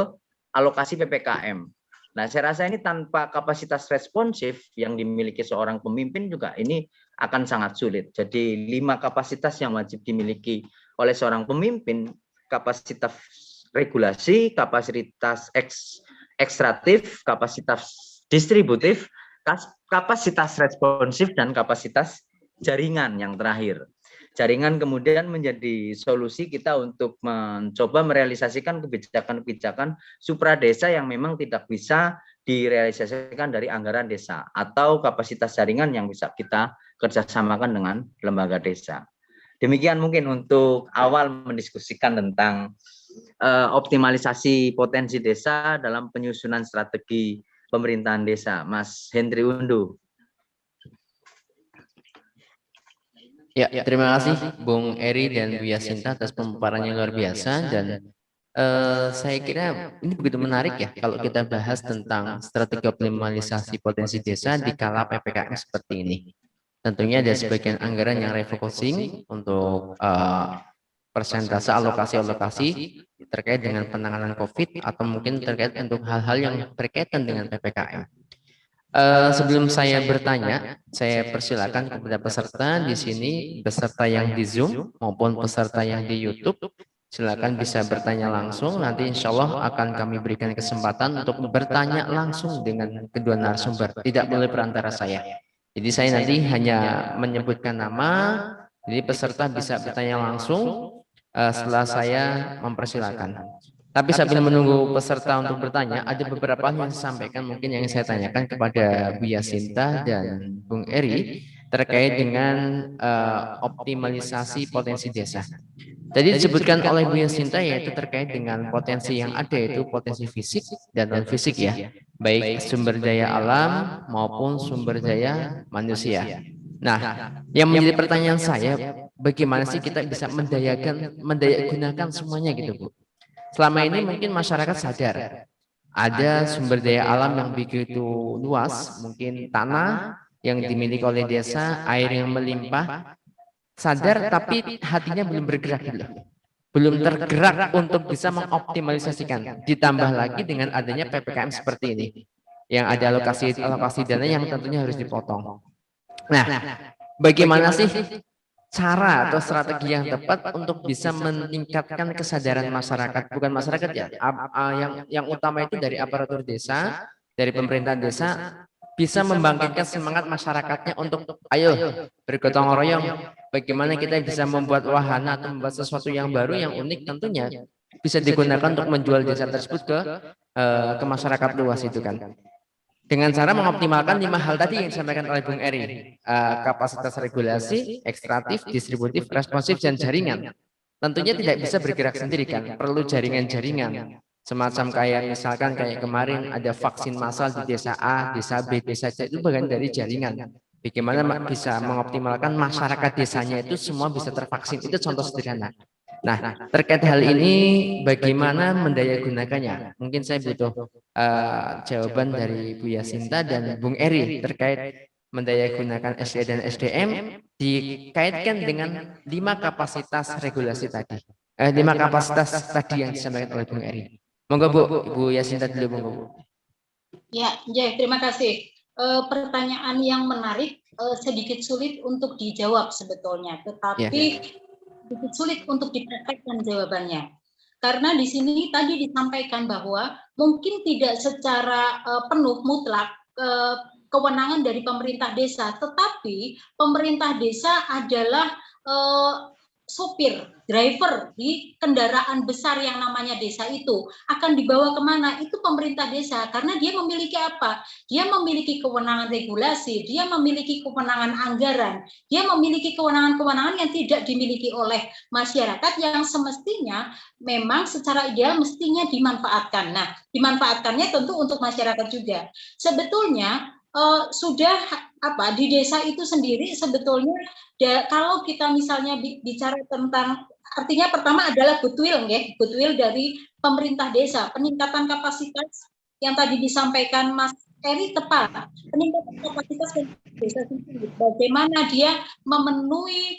alokasi PPKM. Nah, saya rasa ini tanpa kapasitas responsif yang dimiliki seorang pemimpin juga ini akan sangat sulit. Jadi 5 kapasitas yang wajib dimiliki oleh seorang pemimpin, kapasitas regulasi, kapasitas ekstraktif, kapasitas distributif, kapasitas responsif, dan kapasitas jaringan yang terakhir. Jaringan kemudian menjadi solusi kita untuk mencoba merealisasikan kebijakan-kebijakan supradesa yang memang tidak bisa direalisasikan dari anggaran desa atau kapasitas jaringan yang bisa kita kerjasamakan dengan lembaga desa. Demikian mungkin untuk awal mendiskusikan tentang optimalisasi potensi desa dalam penyusunan strategi pemerintahan desa. Mas Hendri Undu. Ya, terima kasih Bung Eri dan Bu Yasinta atas pemaparannya luar biasa dan saya kira ini begitu menarik ya kalau kita bahas tentang strategi optimalisasi potensi desa di kala PPKM seperti ini. Tentunya ada sebagian anggaran yang refocusing untuk persentase alokasi-alokasi terkait dengan penanganan COVID atau mungkin terkait untuk hal-hal yang berkaitan dengan PPKM. Sebelum saya bertanya, saya persilakan kepada peserta di sini, peserta yang di Zoom maupun peserta yang di YouTube, silakan bisa bertanya langsung. Nanti insya Allah akan kami berikan kesempatan untuk bertanya langsung dengan kedua narasumber, tidak boleh perantara saya. Jadi saya nanti hanya menyebutkan nama, jadi peserta bisa bertanya langsung setelah saya mempersilakan. Tapi sambil menunggu peserta untuk bertanya, ada beberapa hal yang saya sampaikan mungkin yang saya tanyakan kepada Bu Yasinta dan Bung Eri terkait dengan optimalisasi potensi desa. Tadi disebutkan oleh Bu Yasinta yaitu terkait dengan potensi yang ada, yaitu potensi fisik dan non fisik ya, baik sumber daya alam maupun sumber daya manusia. Nah, yang menjadi pertanyaan saya, bagaimana sih kita bisa mendayagunakan semuanya gitu Bu? Selama ini mungkin masyarakat sadar ada sumber daya alam yang begitu luas, mungkin tanah yang dimiliki oleh desa, air yang melimpah, sadar tapi hatinya belum bergerak gitu. Belum tergerak untuk bisa mengoptimalisasikan. Ditambah lagi dengan adanya PPKM seperti ini, yang ada alokasi dana yang tentunya harus dipotong. Nah, bagaimana sih cara atau strategi yang tepat untuk bisa meningkatkan kesadaran masyarakat, bukan masyarakat ya, yang utama itu dari aparatur desa, dari pemerintahan desa, bisa membangkitkan semangat masyarakatnya untuk ayo bergotong royong, bagaimana kita bisa membuat wahana atau membuat sesuatu yang baru, yang unik, tentunya bisa digunakan untuk menjual desa tersebut ke masyarakat luas itu kan. Dengan cara mengoptimalkan 5 hal tadi yang disampaikan oleh Bung Eri, kapasitas regulasi, ekstraktif, distributif, responsif, dan jaringan. Tentunya tidak bisa bergerak sendiri kan, perlu jaringan-jaringan. Semacam kayak misalkan kayak kemarin ada vaksin massal di desa A, desa B, desa C, itu bagian dari jaringan. Bagaimana bisa mengoptimalkan masyarakat desanya itu semua bisa tervaksin, itu contoh sederhana. Nah, terkait hal ini bagaimana mendayagunakannya? Mungkin saya butuh jawaban dari Bu Yasinta dan Bung Eri terkait mendayagunakan SD dan SDM dikaitkan dengan 5 kapasitas regulasi tadi. 5 kapasitas tadi yang disampaikan oleh Bung Eri. Monggo Bu Yasinta dulu, monggo Bu. Ya, terima kasih. Pertanyaan yang menarik, sedikit sulit untuk dijawab sebetulnya, tetapi sedikit sulit untuk dipraktekkan jawabannya. Karena di sini tadi disampaikan bahwa mungkin tidak secara penuh mutlak kewenangan dari pemerintah desa, tetapi pemerintah desa adalah sopir, driver di kendaraan besar yang namanya desa itu. Akan dibawa kemana? Itu pemerintah desa, karena dia memiliki apa? Dia memiliki kewenangan regulasi, dia memiliki kewenangan anggaran, dia memiliki kewenangan-kewenangan yang tidak dimiliki oleh masyarakat, yang semestinya memang secara ideal mestinya dimanfaatkan. Nah, dimanfaatkannya tentu untuk masyarakat juga. Sebetulnya sudah di desa itu sendiri sebetulnya kalau kita misalnya bicara tentang, artinya pertama adalah goodwill dari pemerintah desa, peningkatan kapasitas yang tadi disampaikan Mas Eri tepat, peningkatan kapasitas desa sendiri, bagaimana dia memenuhi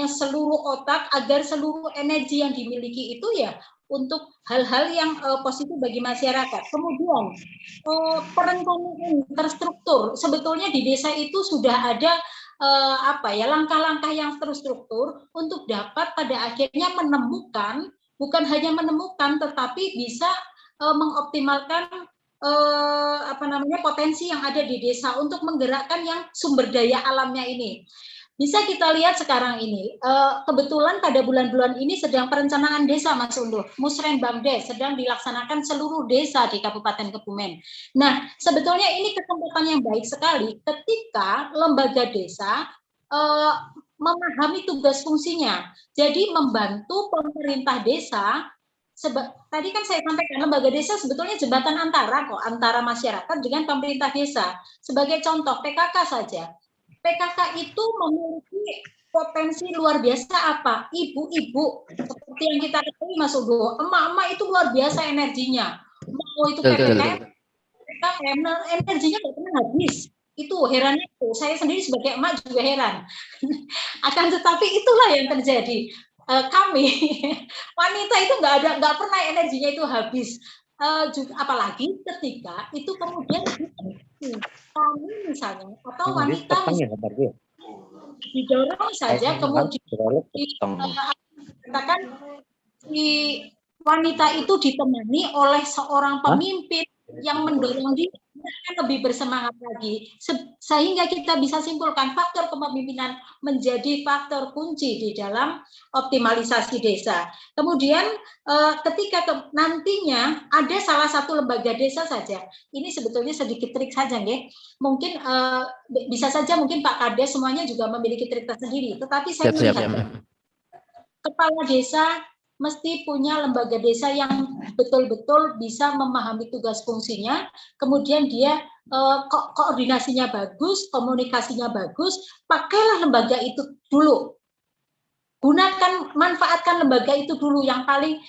seluruh otak agar seluruh energi yang dimiliki itu ya untuk hal-hal yang positif bagi masyarakat. Kemudian perencanaan terstruktur, sebetulnya di desa itu sudah ada langkah-langkah yang terstruktur untuk dapat pada akhirnya menemukan, bukan hanya menemukan, tetapi bisa mengoptimalkan potensi yang ada di desa untuk menggerakkan yang sumber daya alamnya ini. Bisa kita lihat sekarang ini, kebetulan pada bulan-bulan ini sedang perencanaan desa, Mas Unduh, Musrenbangdes sedang dilaksanakan seluruh desa di Kabupaten Kebumen. Nah, sebetulnya ini kesempatan yang baik sekali ketika lembaga desa memahami tugas fungsinya. Jadi membantu pemerintah desa. Tadi kan saya sampaikan lembaga desa sebetulnya jembatan antara masyarakat dengan pemerintah desa. Sebagai contoh PKK saja. PKK itu memiliki potensi luar biasa apa? Ibu-ibu seperti yang kita ketahui Mas Ugo, emak-emak itu luar biasa energinya. Mau itu PPKM, energinya nggak pernah habis. Itu herannya itu. Saya sendiri sebagai emak juga heran. Akan tetapi itulah yang terjadi. Kami wanita itu nggak pernah energinya itu habis. Apalagi ketika itu kemudian kami misalnya atau wanita didorong saja kemudian dikatakan si wanita itu ditemani oleh seorang pemimpin yang mendorong dia lebih bersemangat lagi, sehingga kita bisa simpulkan faktor kepemimpinan menjadi faktor kunci di dalam optimalisasi desa. Kemudian ketika nantinya ada salah satu lembaga desa saja, ini sebetulnya sedikit trik saja nggih. Mungkin bisa saja mungkin Pak Kades semuanya juga memiliki trik tersendiri, tetapi saya melihat kepala desa mesti punya lembaga desa yang betul-betul bisa memahami tugas fungsinya, kemudian dia koordinasinya bagus, komunikasinya bagus, pakailah lembaga itu dulu. Manfaatkan lembaga itu dulu yang paling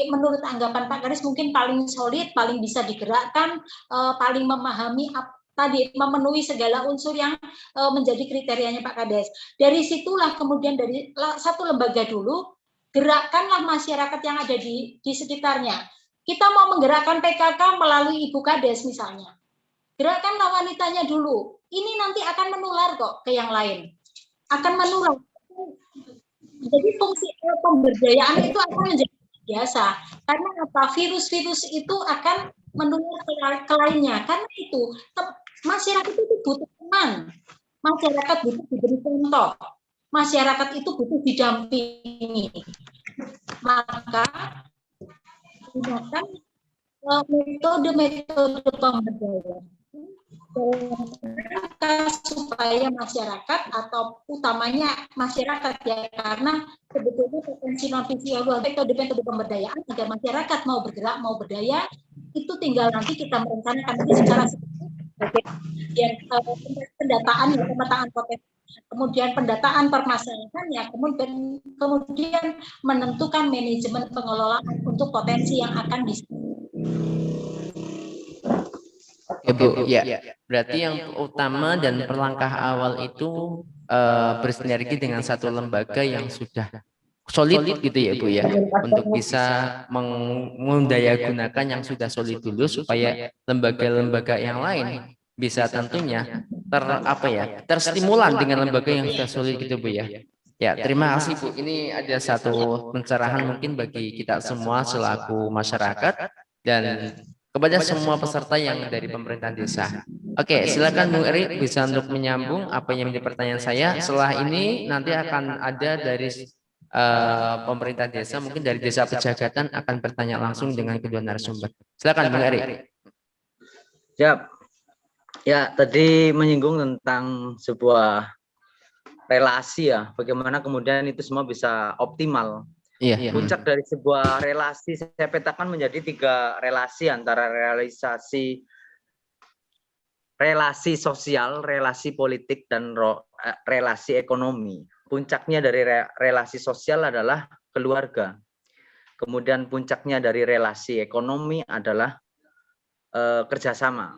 menurut anggapan Pak Kades mungkin paling solid, paling bisa digerakkan, paling memahami tadi memenuhi segala unsur yang menjadi kriterianya Pak Kades. Dari situlah kemudian dari satu lembaga dulu, gerakkanlah masyarakat yang ada di sekitarnya. Kita mau menggerakkan PKK melalui Ibu Kades misalnya. Gerakkanlah wanitanya dulu. Ini nanti akan menular kok ke yang lain. Akan menular. Jadi fungsi pemberdayaan itu akan menjadi biasa. Karena apa? Virus-virus itu akan menular ke lainnya. Karena itu masyarakat itu butuh teman. Masyarakat butuh diberi contoh. Masyarakat itu butuh didampingi. Maka gunakan metode-metode pemberdayaan supaya masyarakat atau utamanya masyarakat ya, karena sebetulnya potensi non visual metode-metode pemberdayaan agar masyarakat mau bergerak, mau berdaya, itu tinggal nanti kita merencanakan ini secara yang pendataan ya, pemetaan potensi, kemudian pendataan permasalahan ya, kemudian menentukan manajemen pengelolaan untuk potensi yang akan bisa. Bu, ya. Berarti yang utama dan perlangkah awal itu bersinergi dengan satu lembaga yang sudah solid gitu ya Bu ya, untuk bisa mendayagunakan yang sudah solid dulu supaya lembaga-lembaga yang lain bisa tentunya terstimulan dengan lembaga yang sudah solid gitu Bu ya. Ya, terima kasih Bu. Ini ada satu pencerahan mungkin bagi kita semua selaku masyarakat dan kepada semua peserta yang dari pemerintahan desa. Oke, silakan Bung Eri bisa untuk menyambung apa yang menjadi pertanyaan saya. Setelah ini nanti akan ada dari pemerintah desa, mungkin dari desa Pejagatan akan bertanya langsung dengan kedua narasumber. Silakan Bung Eri. Siap. Ya, tadi menyinggung tentang sebuah relasi ya, bagaimana kemudian itu semua bisa optimal. Iya. Puncak dari sebuah relasi saya petakan menjadi 3 relasi, antara relasi sosial, relasi politik, dan relasi ekonomi. Puncaknya dari relasi sosial adalah keluarga. Kemudian puncaknya dari relasi ekonomi adalah kerjasama.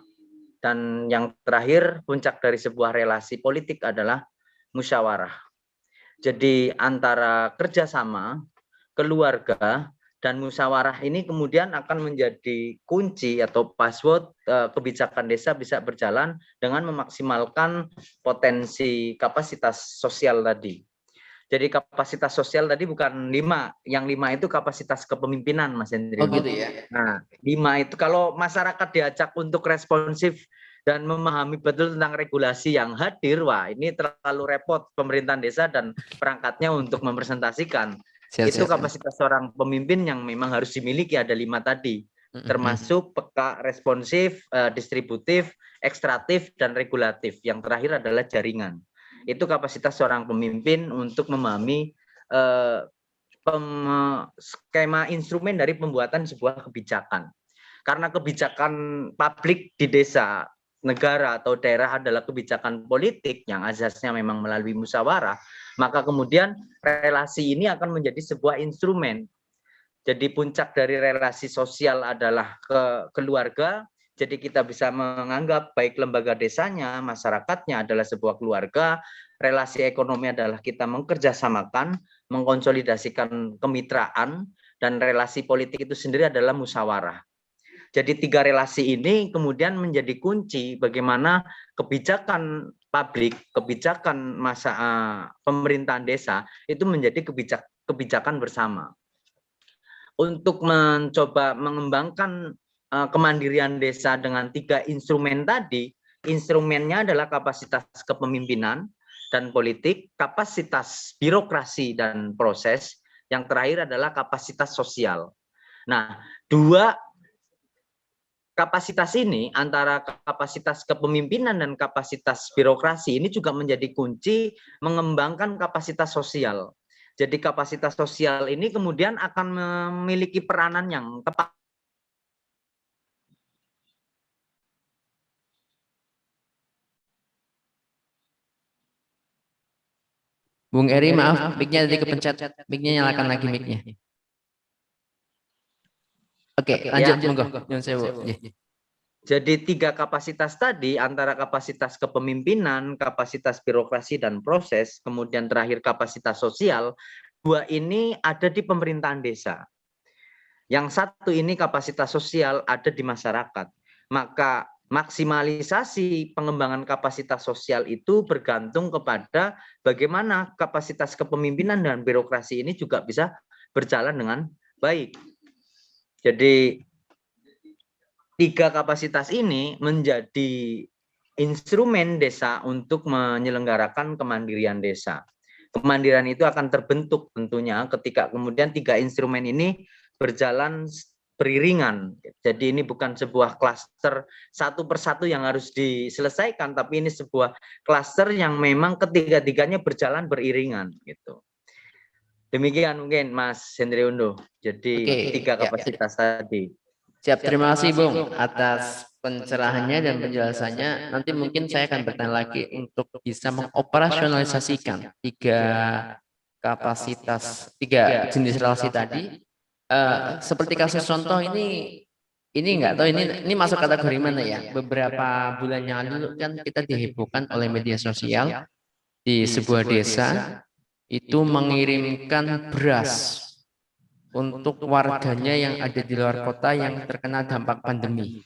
Dan yang terakhir, puncak dari sebuah relasi politik adalah musyawarah. Jadi antara kerjasama, keluarga, dan musyawarah ini kemudian akan menjadi kunci atau password kebijakan desa bisa berjalan dengan memaksimalkan potensi kapasitas sosial tadi. Jadi kapasitas sosial tadi bukan 5, yang 5 itu kapasitas kepemimpinan Mas Hendri. Oh gitu ya. Nah, 5 itu kalau masyarakat diajak untuk responsif dan memahami betul tentang regulasi yang hadir, wah ini terlalu repot pemerintahan desa dan perangkatnya untuk mempresentasikan. Itu kapasitas seorang pemimpin yang memang harus dimiliki, ada 5 tadi, termasuk peka, responsif, distributif, ekstraktif, dan regulatif. Yang terakhir adalah jaringan. Itu kapasitas seorang pemimpin untuk memahami skema instrumen dari pembuatan sebuah kebijakan. Karena kebijakan publik di desa, negara, atau daerah adalah kebijakan politik yang asasnya memang melalui musyawarah, maka kemudian relasi ini akan menjadi sebuah instrumen. Jadi puncak dari relasi sosial adalah keluarga. Jadi kita bisa menganggap baik lembaga desanya, masyarakatnya adalah sebuah keluarga. Relasi ekonomi adalah kita mengkerjasamakan, mengkonsolidasikan kemitraan, dan relasi politik itu sendiri adalah musyawarah. Jadi 3 relasi ini kemudian menjadi kunci bagaimana kebijakan publik, kebijakan pemerintahan desa itu menjadi kebijakan bersama. Untuk mencoba mengembangkan kemandirian desa dengan 3 instrumen tadi, instrumennya adalah kapasitas kepemimpinan dan politik, kapasitas birokrasi dan proses, yang terakhir adalah kapasitas sosial. Nah, 2 kapasitas ini, antara kapasitas kepemimpinan dan kapasitas birokrasi, ini juga menjadi kunci mengembangkan kapasitas sosial. Jadi kapasitas sosial ini kemudian akan memiliki peranan yang tepat. Bung Eri, maaf, mic-nya tadi kepencet. Mic-nya nyalakan lagi mic-nya. Oke, lanjut, monggo. Jadi 3 kapasitas tadi, antara kapasitas kepemimpinan, kapasitas birokrasi dan proses, kemudian terakhir kapasitas sosial, 2 ini ada di pemerintahan desa. Yang satu ini kapasitas sosial ada di masyarakat. Maka maksimalisasi pengembangan kapasitas sosial itu bergantung kepada bagaimana kapasitas kepemimpinan dan birokrasi ini juga bisa berjalan dengan baik. Jadi 3 kapasitas ini menjadi instrumen desa untuk menyelenggarakan kemandirian desa. Kemandirian itu akan terbentuk tentunya ketika kemudian 3 instrumen ini berjalan beriringan. Jadi ini bukan sebuah klaster satu persatu yang harus diselesaikan, tapi ini sebuah klaster yang memang ketiga-tiganya berjalan beriringan gitu. Demikian mungkin Mas Hendriundo. Jadi 3 kapasitas tadi. Siap, terima kasih Bung atas pencerahannya dan penjelasannya. Nanti mungkin saya akan bertanya lagi untuk bisa mengoperasionalisasikan 3 kapasitas, 3 jenis relasi tadi. Seperti kasus contoh ini nggak tahu ini masuk kategori mana ya. Beberapa bulan yang lalu kan kita dihebohkan oleh media sosial di sebuah desa itu mengirimkan beras untuk warganya yang ada di luar kota yang terkena dampak pandemi.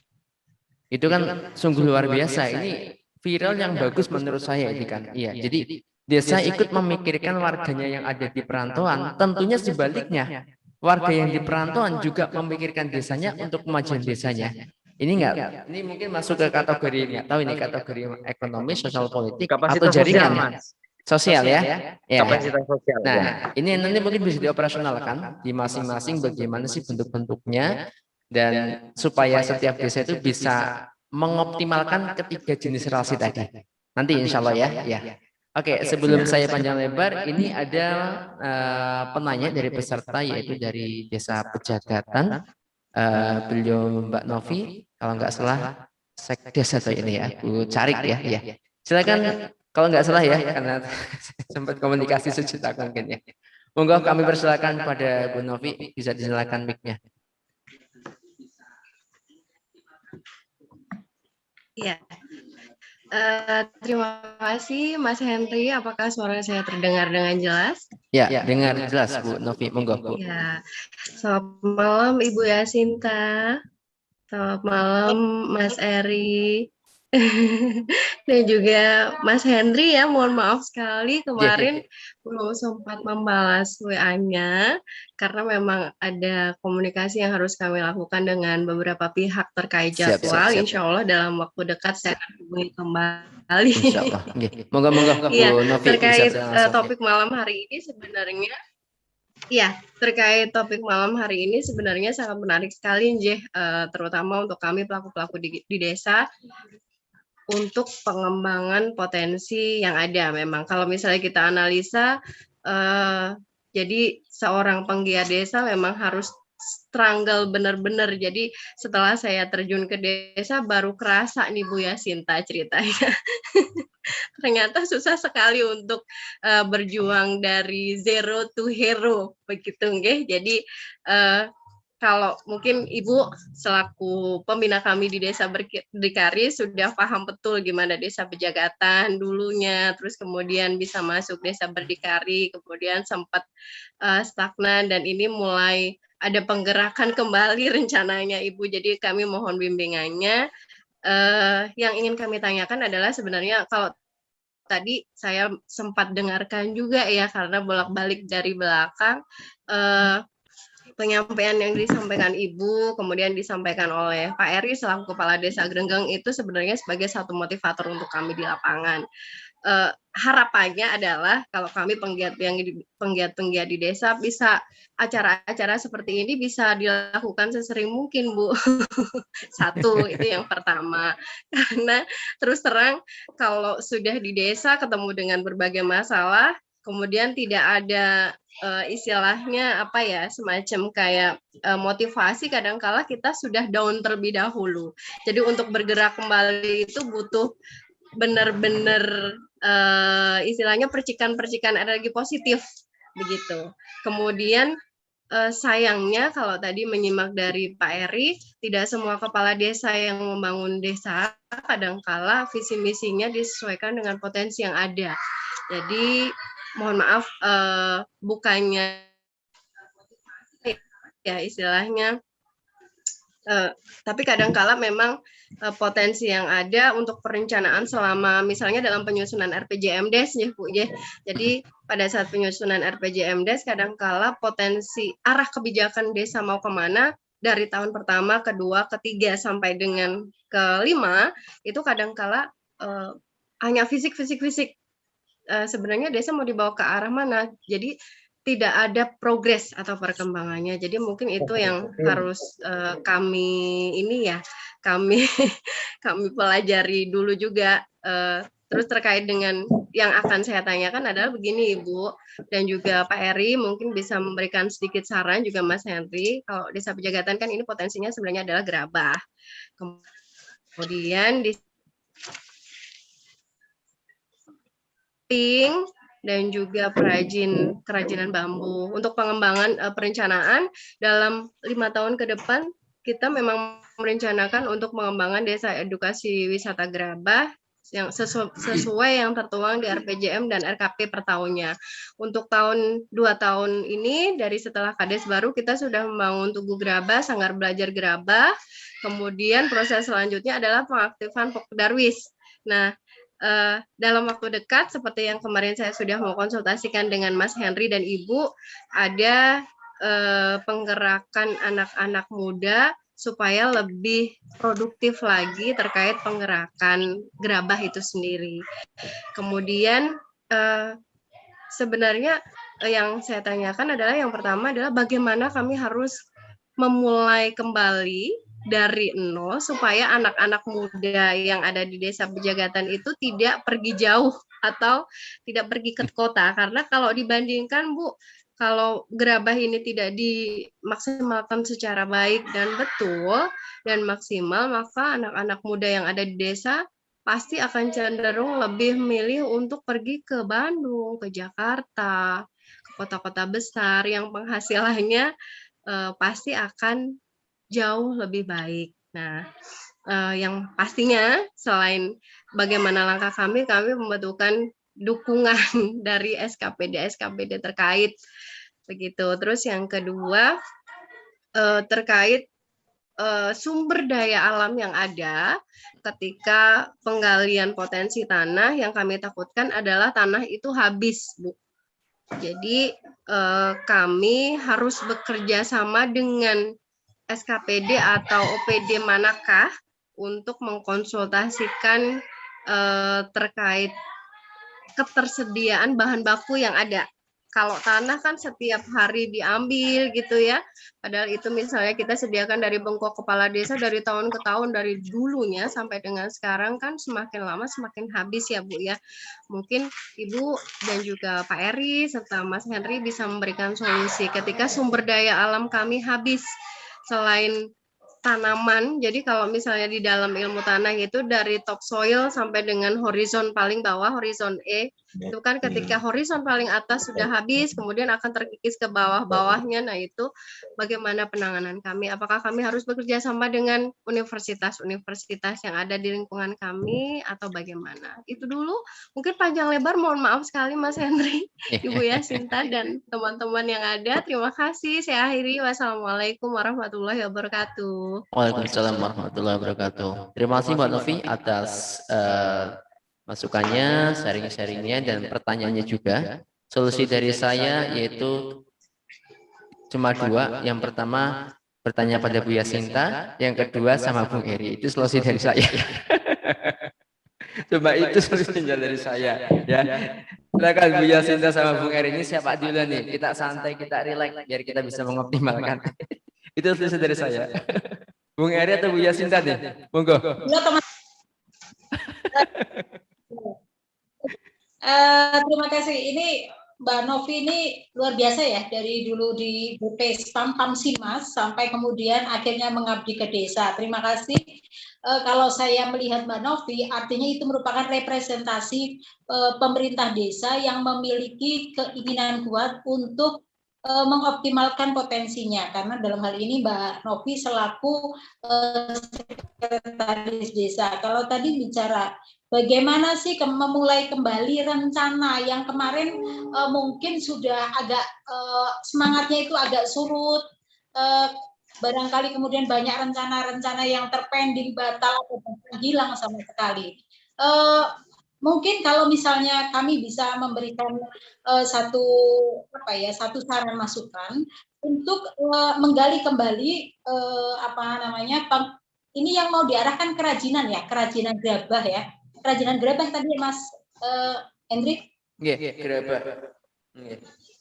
Itu kan sungguh luar biasa. Ini viral yang bagus menurut saya ini kan. Iya, jadi desa ikut memikirkan warganya yang ada di perantauan, tentunya sebaliknya. Warga yang di perantauan juga memikirkan desanya untuk kemajuan desanya. Ini enggak, ini mungkin masuk ke kategori enggak tahu ini kategori ekonomi, sosial politik atau jaringan. Sosial ya. Kapasitas sosial. Nah, ini nanti mungkin bisa dioperasionalkan di masing-masing bagaimana sih bentuk-bentuknya dan supaya setiap desa itu bisa mengoptimalkan ketiga jenis relasi tadi. Nanti insya Allah ya. Oke, sebelum saya panjang lebar, ini ada penanya dari peserta yaitu dari Desa Pejagatan. Beliau Mbak Novi, kalau nggak salah sekdes atau ini ya, Bu Carik ya. Silakan. Kalau nggak salah ya, karena sempat komunikasi sejuta mungkin ya. Monggo kami persilakan pada Bu Novi, bisa dinyalakan mic-nya. Ya, terima kasih Mas Henry. Apakah suara saya terdengar dengan jelas? Ya, dengar jelas Bu Novi. Monggo Bu. Ya, selamat malam Ibu Yasinta. Selamat malam Mas Eri. Dan juga Mas Henry ya, mohon maaf sekali kemarin belum sempat membalas WA-nya karena memang ada komunikasi yang harus kami lakukan dengan beberapa pihak terkait jadwal. Insya Allah dalam waktu dekat saya akan hubungi kembali. Insya Allah. Moga-moga ya, terkait topik malam hari ini sebenarnya. Ya, terkait topik malam hari ini sebenarnya sangat menarik sekali, terutama untuk kami pelaku-pelaku di desa. Untuk pengembangan potensi yang ada memang. Kalau misalnya kita analisa, jadi seorang penggiat desa memang harus struggle benar-benar. Jadi setelah saya terjun ke desa baru kerasa nih Bu Yasinta ceritanya. Ternyata susah sekali untuk berjuang dari zero to hero begitu nggih. Jadi kalau mungkin Ibu selaku pembina kami di Desa Berdikari sudah paham betul gimana Desa Pejagatan dulunya, terus kemudian bisa masuk Desa Berdikari, kemudian sempat stagnan dan ini mulai ada penggerakan kembali rencananya Ibu. Jadi kami mohon bimbingannya. Yang ingin kami tanyakan adalah sebenarnya kalau tadi saya sempat dengarkan juga ya karena bolak-balik dari belakang. Penyampaian yang disampaikan Ibu, kemudian disampaikan oleh Pak Eri selaku Kepala Desa Grenggeng itu sebenarnya sebagai satu motivator untuk kami di lapangan. Harapannya adalah kalau kami penggiat-penggiat di desa bisa acara-acara seperti ini bisa dilakukan sesering mungkin Bu. Satu, itu yang pertama. Karena terus terang kalau sudah di desa ketemu dengan berbagai masalah, kemudian tidak ada istilahnya apa ya semacam kayak motivasi, kadangkala kita sudah down terlebih dahulu. Jadi untuk bergerak kembali itu butuh benar-benar istilahnya percikan-percikan energi positif begitu. Kemudian sayangnya kalau tadi menyimak dari Pak Eri, tidak semua kepala desa yang membangun desa kadangkala visi misinya disesuaikan dengan potensi yang ada. Jadi mohon maaf, bukannya ya istilahnya, tapi kadangkala memang potensi yang ada untuk perencanaan selama misalnya dalam penyusunan RPJMDes ya Bu ya. Jadi pada saat penyusunan RPJMDes kadangkala potensi arah kebijakan desa mau kemana dari tahun pertama, kedua, ketiga sampai dengan kelima itu kadangkala hanya fisik. Sebenarnya desa mau dibawa ke arah mana? Jadi tidak ada progres atau perkembangannya. Jadi mungkin itu yang harus kami pelajari dulu juga. Terus terkait dengan yang akan saya tanyakan adalah begini Ibu dan juga Pak Eri mungkin bisa memberikan sedikit saran juga Mas Henry. Kalau desa Pejagatan kan ini potensinya sebenarnya adalah gerabah. Kemudian di dan juga kerajinan bambu. Untuk pengembangan perencanaan dalam 5 tahun ke depan kita memang merencanakan untuk pengembangan desa edukasi wisata gerabah yang sesuai yang tertuang di RPJM dan RKP per tahunnya. Untuk 2 tahun ini dari setelah Kades baru kita sudah membangun Tugu Gerabah, Sanggar Belajar Gerabah. Kemudian proses selanjutnya adalah pengaktifan Pokdarwis. Nah, dalam waktu dekat seperti yang kemarin saya sudah mau konsultasikan dengan Mas Henry dan Ibu, ada penggerakan anak-anak muda supaya lebih produktif lagi terkait penggerakan gerabah itu sendiri. Kemudian sebenarnya yang saya tanyakan adalah yang pertama adalah bagaimana kami harus memulai kembali dari nol supaya anak-anak muda yang ada di desa Pejagatan itu tidak pergi jauh atau tidak pergi ke kota. Karena kalau dibandingkan Bu, kalau gerabah ini tidak dimaksimalkan secara baik dan betul dan maksimal, maka anak-anak muda yang ada di desa pasti akan cenderung lebih memilih untuk pergi ke Bandung, ke Jakarta, ke kota-kota besar yang penghasilannya pasti akan jauh lebih baik. Nah, yang pastinya selain bagaimana langkah kami membutuhkan dukungan dari SKPD terkait begitu. Terus yang kedua terkait sumber daya alam yang ada ketika penggalian potensi tanah, yang kami takutkan adalah tanah itu habis, Bu. Jadi kami harus bekerja sama dengan SKPD atau OPD manakah untuk mengkonsultasikan terkait ketersediaan bahan baku yang ada. Kalau tanah kan setiap hari diambil gitu ya, padahal itu misalnya kita sediakan dari bengkok kepala desa dari tahun ke tahun, dari dulunya sampai dengan sekarang kan semakin lama semakin habis ya Bu ya. Mungkin Ibu dan juga Pak Eri serta Mas Henry bisa memberikan solusi ketika sumber daya alam kami habis. Selain tanaman, jadi kalau misalnya di dalam ilmu tanah itu dari topsoil sampai dengan horizon paling bawah, horizon E, itu kan ketika horizon paling atas sudah habis, kemudian akan terkikis ke bawah-bawahnya. Nah itu bagaimana penanganan kami? Apakah kami harus bekerja sama dengan universitas-universitas yang ada di lingkungan kami atau bagaimana? Itu dulu, mungkin panjang lebar, mohon maaf sekali Mas Henry, Ibu Yasinta, dan teman-teman yang ada. Terima kasih, saya akhiri. Wassalamualaikum warahmatullahi wabarakatuh. Waalaikumsalam warahmatullahi wabarakatuh. Terima kasih Mbak Novi atas masukannya, sharing-sharingnya, dan pertanyaannya juga. Solusi dari saya yaitu cuma 2. Yang pertama bertanya pada Bu Yasinta, yang kedua sama Bung Eri. Itu solusi dari saya. Coba itu solusinya dari saya. Ya. Silakan Bu Yasinta sama Bung Eri, ini siapa dulu nih? Kita santai, kita relax biar kita bisa mengoptimalkan. Itu solusi dari saya. Bung Eri atau Bu Yasinta nih? Monggo. Terima kasih. Ini Mbak Novi ini luar biasa ya, dari dulu di BP Spam Pamsimas sampai kemudian akhirnya mengabdi ke desa. Terima kasih. Kalau saya melihat Mbak Novi, artinya itu merupakan representasi pemerintah desa yang memiliki keinginan kuat untuk mengoptimalkan potensinya, karena dalam hal ini Mbak Novi selaku sekretaris desa. Kalau tadi bicara bagaimana sih memulai kembali rencana yang kemarin mungkin sudah agak semangatnya itu agak surut, barangkali kemudian banyak rencana-rencana yang terpending, batal atau hilang sama sekali. Mungkin kalau misalnya kami bisa memberikan satu saran masukan untuk menggali kembali ini yang mau diarahkan kerajinan gerabah ya. Kerajinan gerabah tadi Mas Hendrik? Iya, gerabah.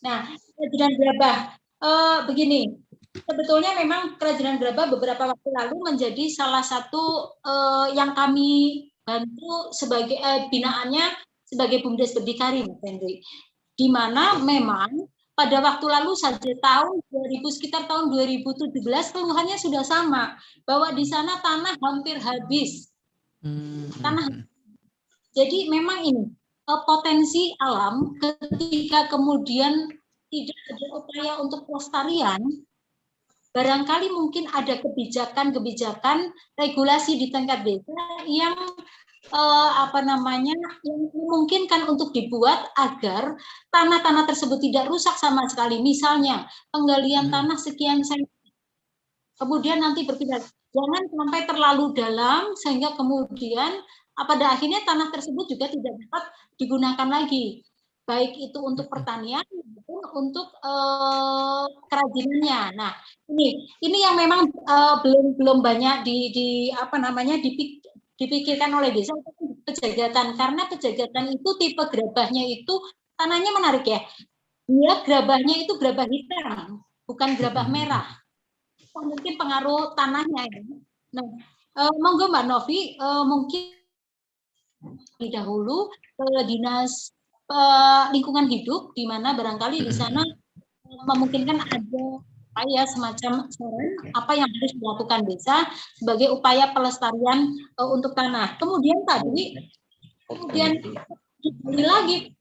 Nah, kerajinan gerabah begini. Sebetulnya memang kerajinan gerabah beberapa waktu lalu menjadi salah satu yang kami bantu sebagai binaannya sebagai BUMDes Berdikari, Mas Hendri. Di mana memang pada waktu lalu saja sekitar tahun 2017 keluhannya sudah sama, bahwa di sana tanah hampir habis. Jadi memang ini potensi alam ketika kemudian tidak ada upaya untuk pelestarian, barangkali mungkin ada kebijakan regulasi di tingkat desa yang yang memungkinkan untuk dibuat agar tanah-tanah tersebut tidak rusak sama sekali. Misalnya penggalian tanah sekian senti, kemudian nanti berpindah, jangan sampai terlalu dalam sehingga kemudian pada akhirnya tanah tersebut juga tidak dapat digunakan lagi, baik itu untuk pertanian maupun untuk kerajinannya. Nah, ini yang memang belum banyak dipikirkan oleh desa, Pejagatan, karena Pejagatan itu tipe gerabahnya itu tanahnya menarik ya. Dia gerabahnya itu gerabah hitam, bukan gerabah merah. Mungkin pengaruh tanahnya ya. Nah, monggo Mbak Novi mungkin dahulu ke Dinas Lingkungan Hidup, di mana barangkali di sana memungkinkan ada semacam saran apa yang harus dilakukan desa sebagai upaya pelestarian untuk tanah. Kemudian lagi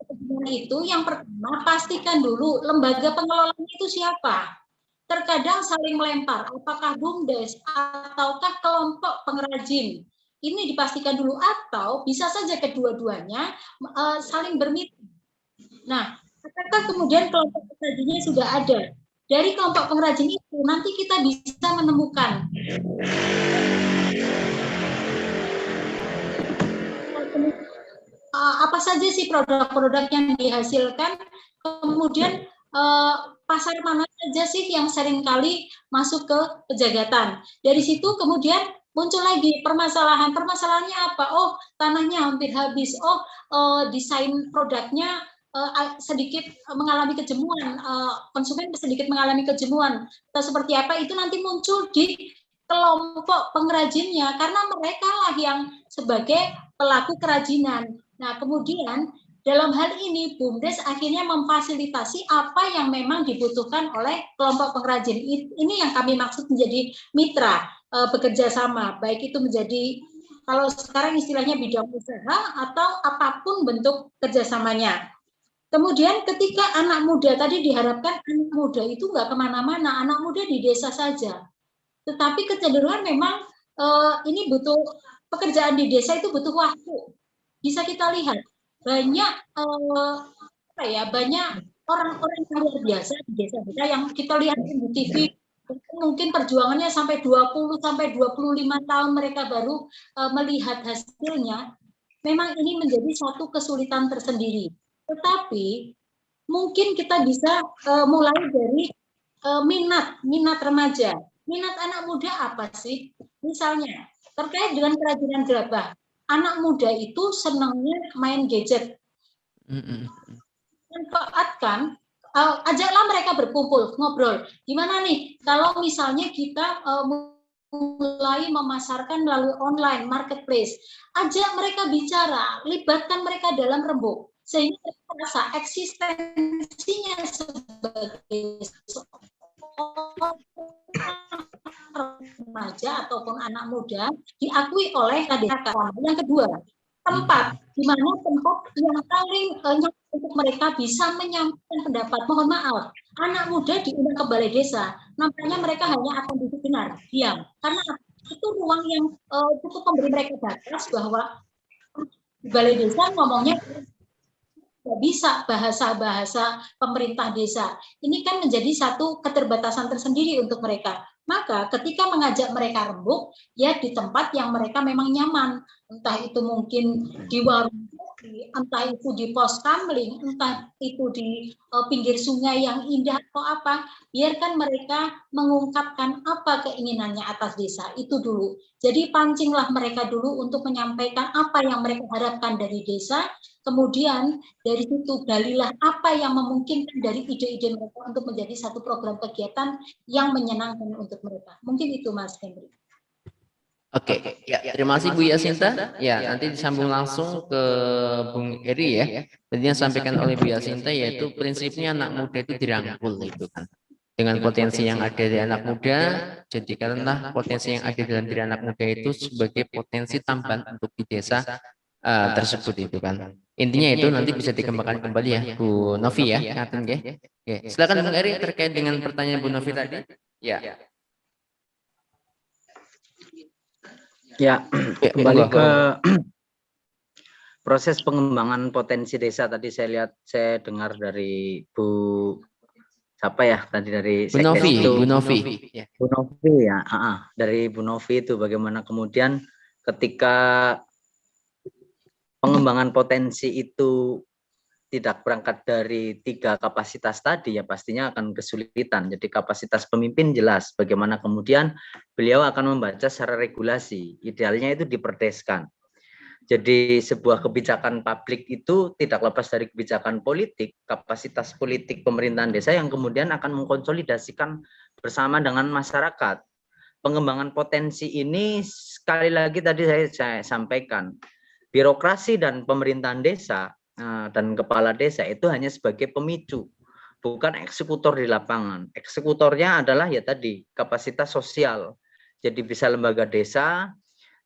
itu yang pertama, pastikan dulu lembaga pengelolanya itu siapa. Terkadang saling melempar, apakah BUMDes ataukah kelompok pengrajin. Ini dipastikan dulu, atau bisa saja kedua-duanya saling bermitra. Nah, apakah kemudian kelompok pengrajinnya sudah ada? Dari kelompok pengrajin itu nanti kita bisa menemukan apa saja sih produk-produk yang dihasilkan, kemudian pasar mana saja sih yang seringkali masuk ke Pejagatan. Dari situ kemudian muncul lagi permasalahannya apa? Oh, tanahnya hampir habis. Oh, desain produknya sedikit mengalami kejemuan, konsumen sedikit mengalami kejemuan, atau seperti apa, itu nanti muncul di kelompok pengrajinnya, karena mereka lah yang sebagai pelaku kerajinan. Nah, kemudian dalam hal ini BUMDes akhirnya memfasilitasi apa yang memang dibutuhkan oleh kelompok pengrajin. Ini yang kami maksud menjadi mitra, bekerja sama, baik itu menjadi, kalau sekarang istilahnya bidang usaha atau apapun bentuk kerjasamanya. Kemudian ketika anak muda, tadi diharapkan anak muda itu nggak kemana-mana, anak muda di desa saja. Tetapi kecenderungan memang ini butuh, pekerjaan di desa itu butuh waktu. Bisa kita lihat banyak banyak orang-orang yang luar biasa di desa-desa yang kita lihat di TV, mungkin perjuangannya sampai 20 sampai 25 tahun mereka baru melihat hasilnya. Memang ini menjadi satu kesulitan tersendiri. Tetapi mungkin kita bisa mulai dari minat remaja. Minat anak muda apa sih? Misalnya terkait dengan kerajinan gerabah, anak muda itu senangnya main gadget. Manfaatkan, ajaklah mereka berkumpul, ngobrol. Gimana nih kalau misalnya kita mulai memasarkan melalui online marketplace, ajak mereka bicara, libatkan mereka dalam rembuk, sehingga merasa eksistensinya sebagai remaja ataupun anak muda diakui oleh masyarakat. Yang kedua, tempat di mana tempat yang paling nyaman untuk mereka bisa menyampaikan pendapat. Mohon maaf, anak muda diundang ke balai desa, nampaknya mereka hanya akan duduk benar, diam, karena itu ruang yang cukup memberi mereka batas bahwa di balai desa ngomongnya tidak bisa bahasa-bahasa pemerintah desa. Ini kan menjadi satu keterbatasan tersendiri untuk mereka. Maka ketika mengajak mereka rembuk, ya di tempat yang mereka memang nyaman. Entah itu mungkin di warung, entah itu di pos kamling, entah itu di pinggir sungai yang indah atau apa. Biarkan mereka mengungkapkan apa keinginannya atas desa, itu dulu. Jadi pancinglah mereka dulu untuk menyampaikan apa yang mereka harapkan dari desa. Kemudian dari situ galilah apa yang memungkinkan dari ide-ide mereka untuk menjadi satu program kegiatan yang menyenangkan untuk mereka. Mungkin itu Mas Henry. Oke, ya, terima kasih Bu Yasinta. Ya, nanti disambung langsung ke Bung Eri ya. Tadi yang disampaikan oleh Bu Yasinta yaitu prinsipnya anak muda itu dirangkul itu kan. Dengan potensi yang ada di anak muda, jadikanlah potensi yang ada dalam diri anak muda itu sebagai potensi tambahan untuk di desa tersebut itu kan. Intinya itu nanti bisa dikembangkan kembali ya Bu Novi ya. Ngaten nggih. Oke, silakan Bung Eri terkait dengan pertanyaan Bu Novi tadi. Ya. Ya, kembali ke proses pengembangan potensi desa. Tadi saya dengar dari Bu siapa ya tadi dari Bu Novi, Bu Novi. Bu Novi ya, dari Bu Novi itu bagaimana kemudian ketika pengembangan potensi itu tidak berangkat dari 3 kapasitas tadi, ya pastinya akan kesulitan. Jadi kapasitas pemimpin jelas, bagaimana kemudian beliau akan membaca secara regulasi, idealnya itu diperdeskan. Jadi sebuah kebijakan publik itu tidak lepas dari kebijakan politik, kapasitas politik pemerintahan desa yang kemudian akan mengkonsolidasikan bersama dengan masyarakat. Pengembangan potensi ini sekali lagi tadi saya sampaikan, birokrasi dan pemerintahan desa dan kepala desa itu hanya sebagai pemicu, bukan eksekutor di lapangan. Eksekutornya adalah ya tadi kapasitas sosial. Jadi bisa lembaga desa,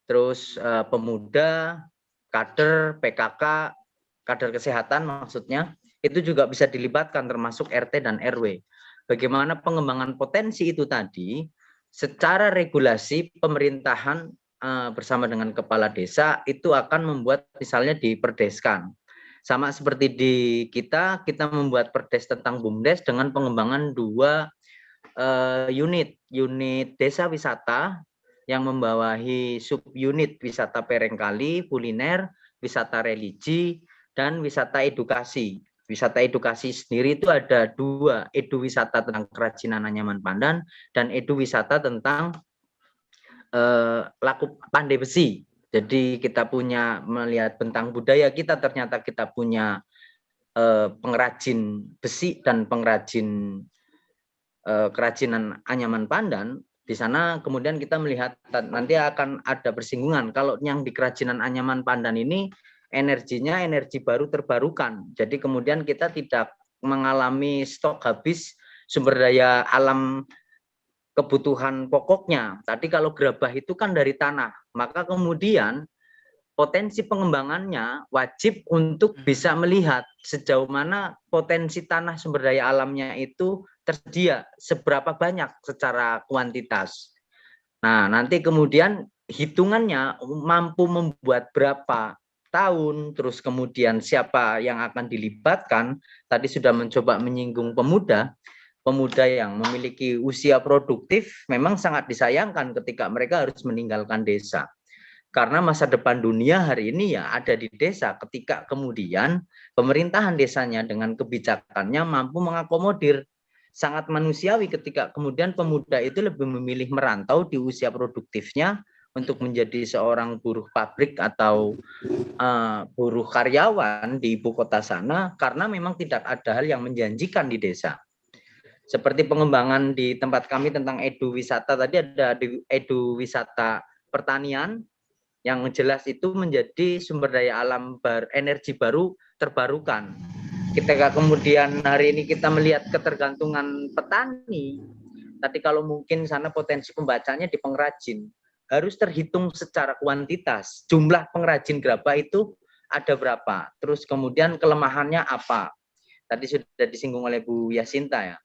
terus pemuda, kader, PKK, kader kesehatan maksudnya, itu juga bisa dilibatkan termasuk RT dan RW. Bagaimana pengembangan potensi itu tadi, secara regulasi pemerintahan bersama dengan kepala desa itu akan membuat misalnya diperdeskan. Sama seperti di kita membuat perdes tentang BUMDes dengan pengembangan 2 unit desa wisata yang membawahi subunit wisata Perengkali, kuliner, wisata religi, dan wisata edukasi. Wisata edukasi sendiri itu ada 2, edu wisata tentang kerajinan anyaman pandan dan edu wisata tentang laku pandai besi. Jadi kita punya melihat bentang budaya kita, ternyata kita punya pengrajin besi dan pengrajin kerajinan anyaman pandan. Di sana kemudian kita melihat nanti akan ada bersinggungan. Kalau yang di kerajinan anyaman pandan ini energinya energi baru terbarukan. Jadi kemudian kita tidak mengalami stok habis sumber daya alam kebutuhan pokoknya. Tadi kalau gerabah itu kan dari tanah, maka kemudian potensi pengembangannya wajib untuk bisa melihat sejauh mana potensi tanah sumber daya alamnya itu tersedia, seberapa banyak secara kuantitas. Nah, nanti kemudian hitungannya mampu membuat berapa tahun, terus kemudian siapa yang akan dilibatkan. Tadi sudah mencoba menyinggung pemuda yang memiliki usia produktif memang sangat disayangkan ketika mereka harus meninggalkan desa. Karena masa depan dunia hari ini ya ada di desa, ketika kemudian pemerintahan desanya dengan kebijakannya mampu mengakomodir. Sangat manusiawi ketika kemudian pemuda itu lebih memilih merantau di usia produktifnya untuk menjadi seorang buruh pabrik atau buruh karyawan di ibu kota sana, karena memang tidak ada hal yang menjanjikan di desa. Seperti pengembangan di tempat kami tentang edu wisata, tadi ada edu wisata pertanian, yang jelas itu menjadi sumber daya alam energi baru terbarukan. Ketika kemudian hari ini kita melihat ketergantungan petani, tadi kalau mungkin sana potensi pembacanya di pengrajin, harus terhitung secara kuantitas. Jumlah pengrajin gerabah itu ada berapa, terus kemudian kelemahannya apa. Tadi sudah disinggung oleh Bu Yasinta ya.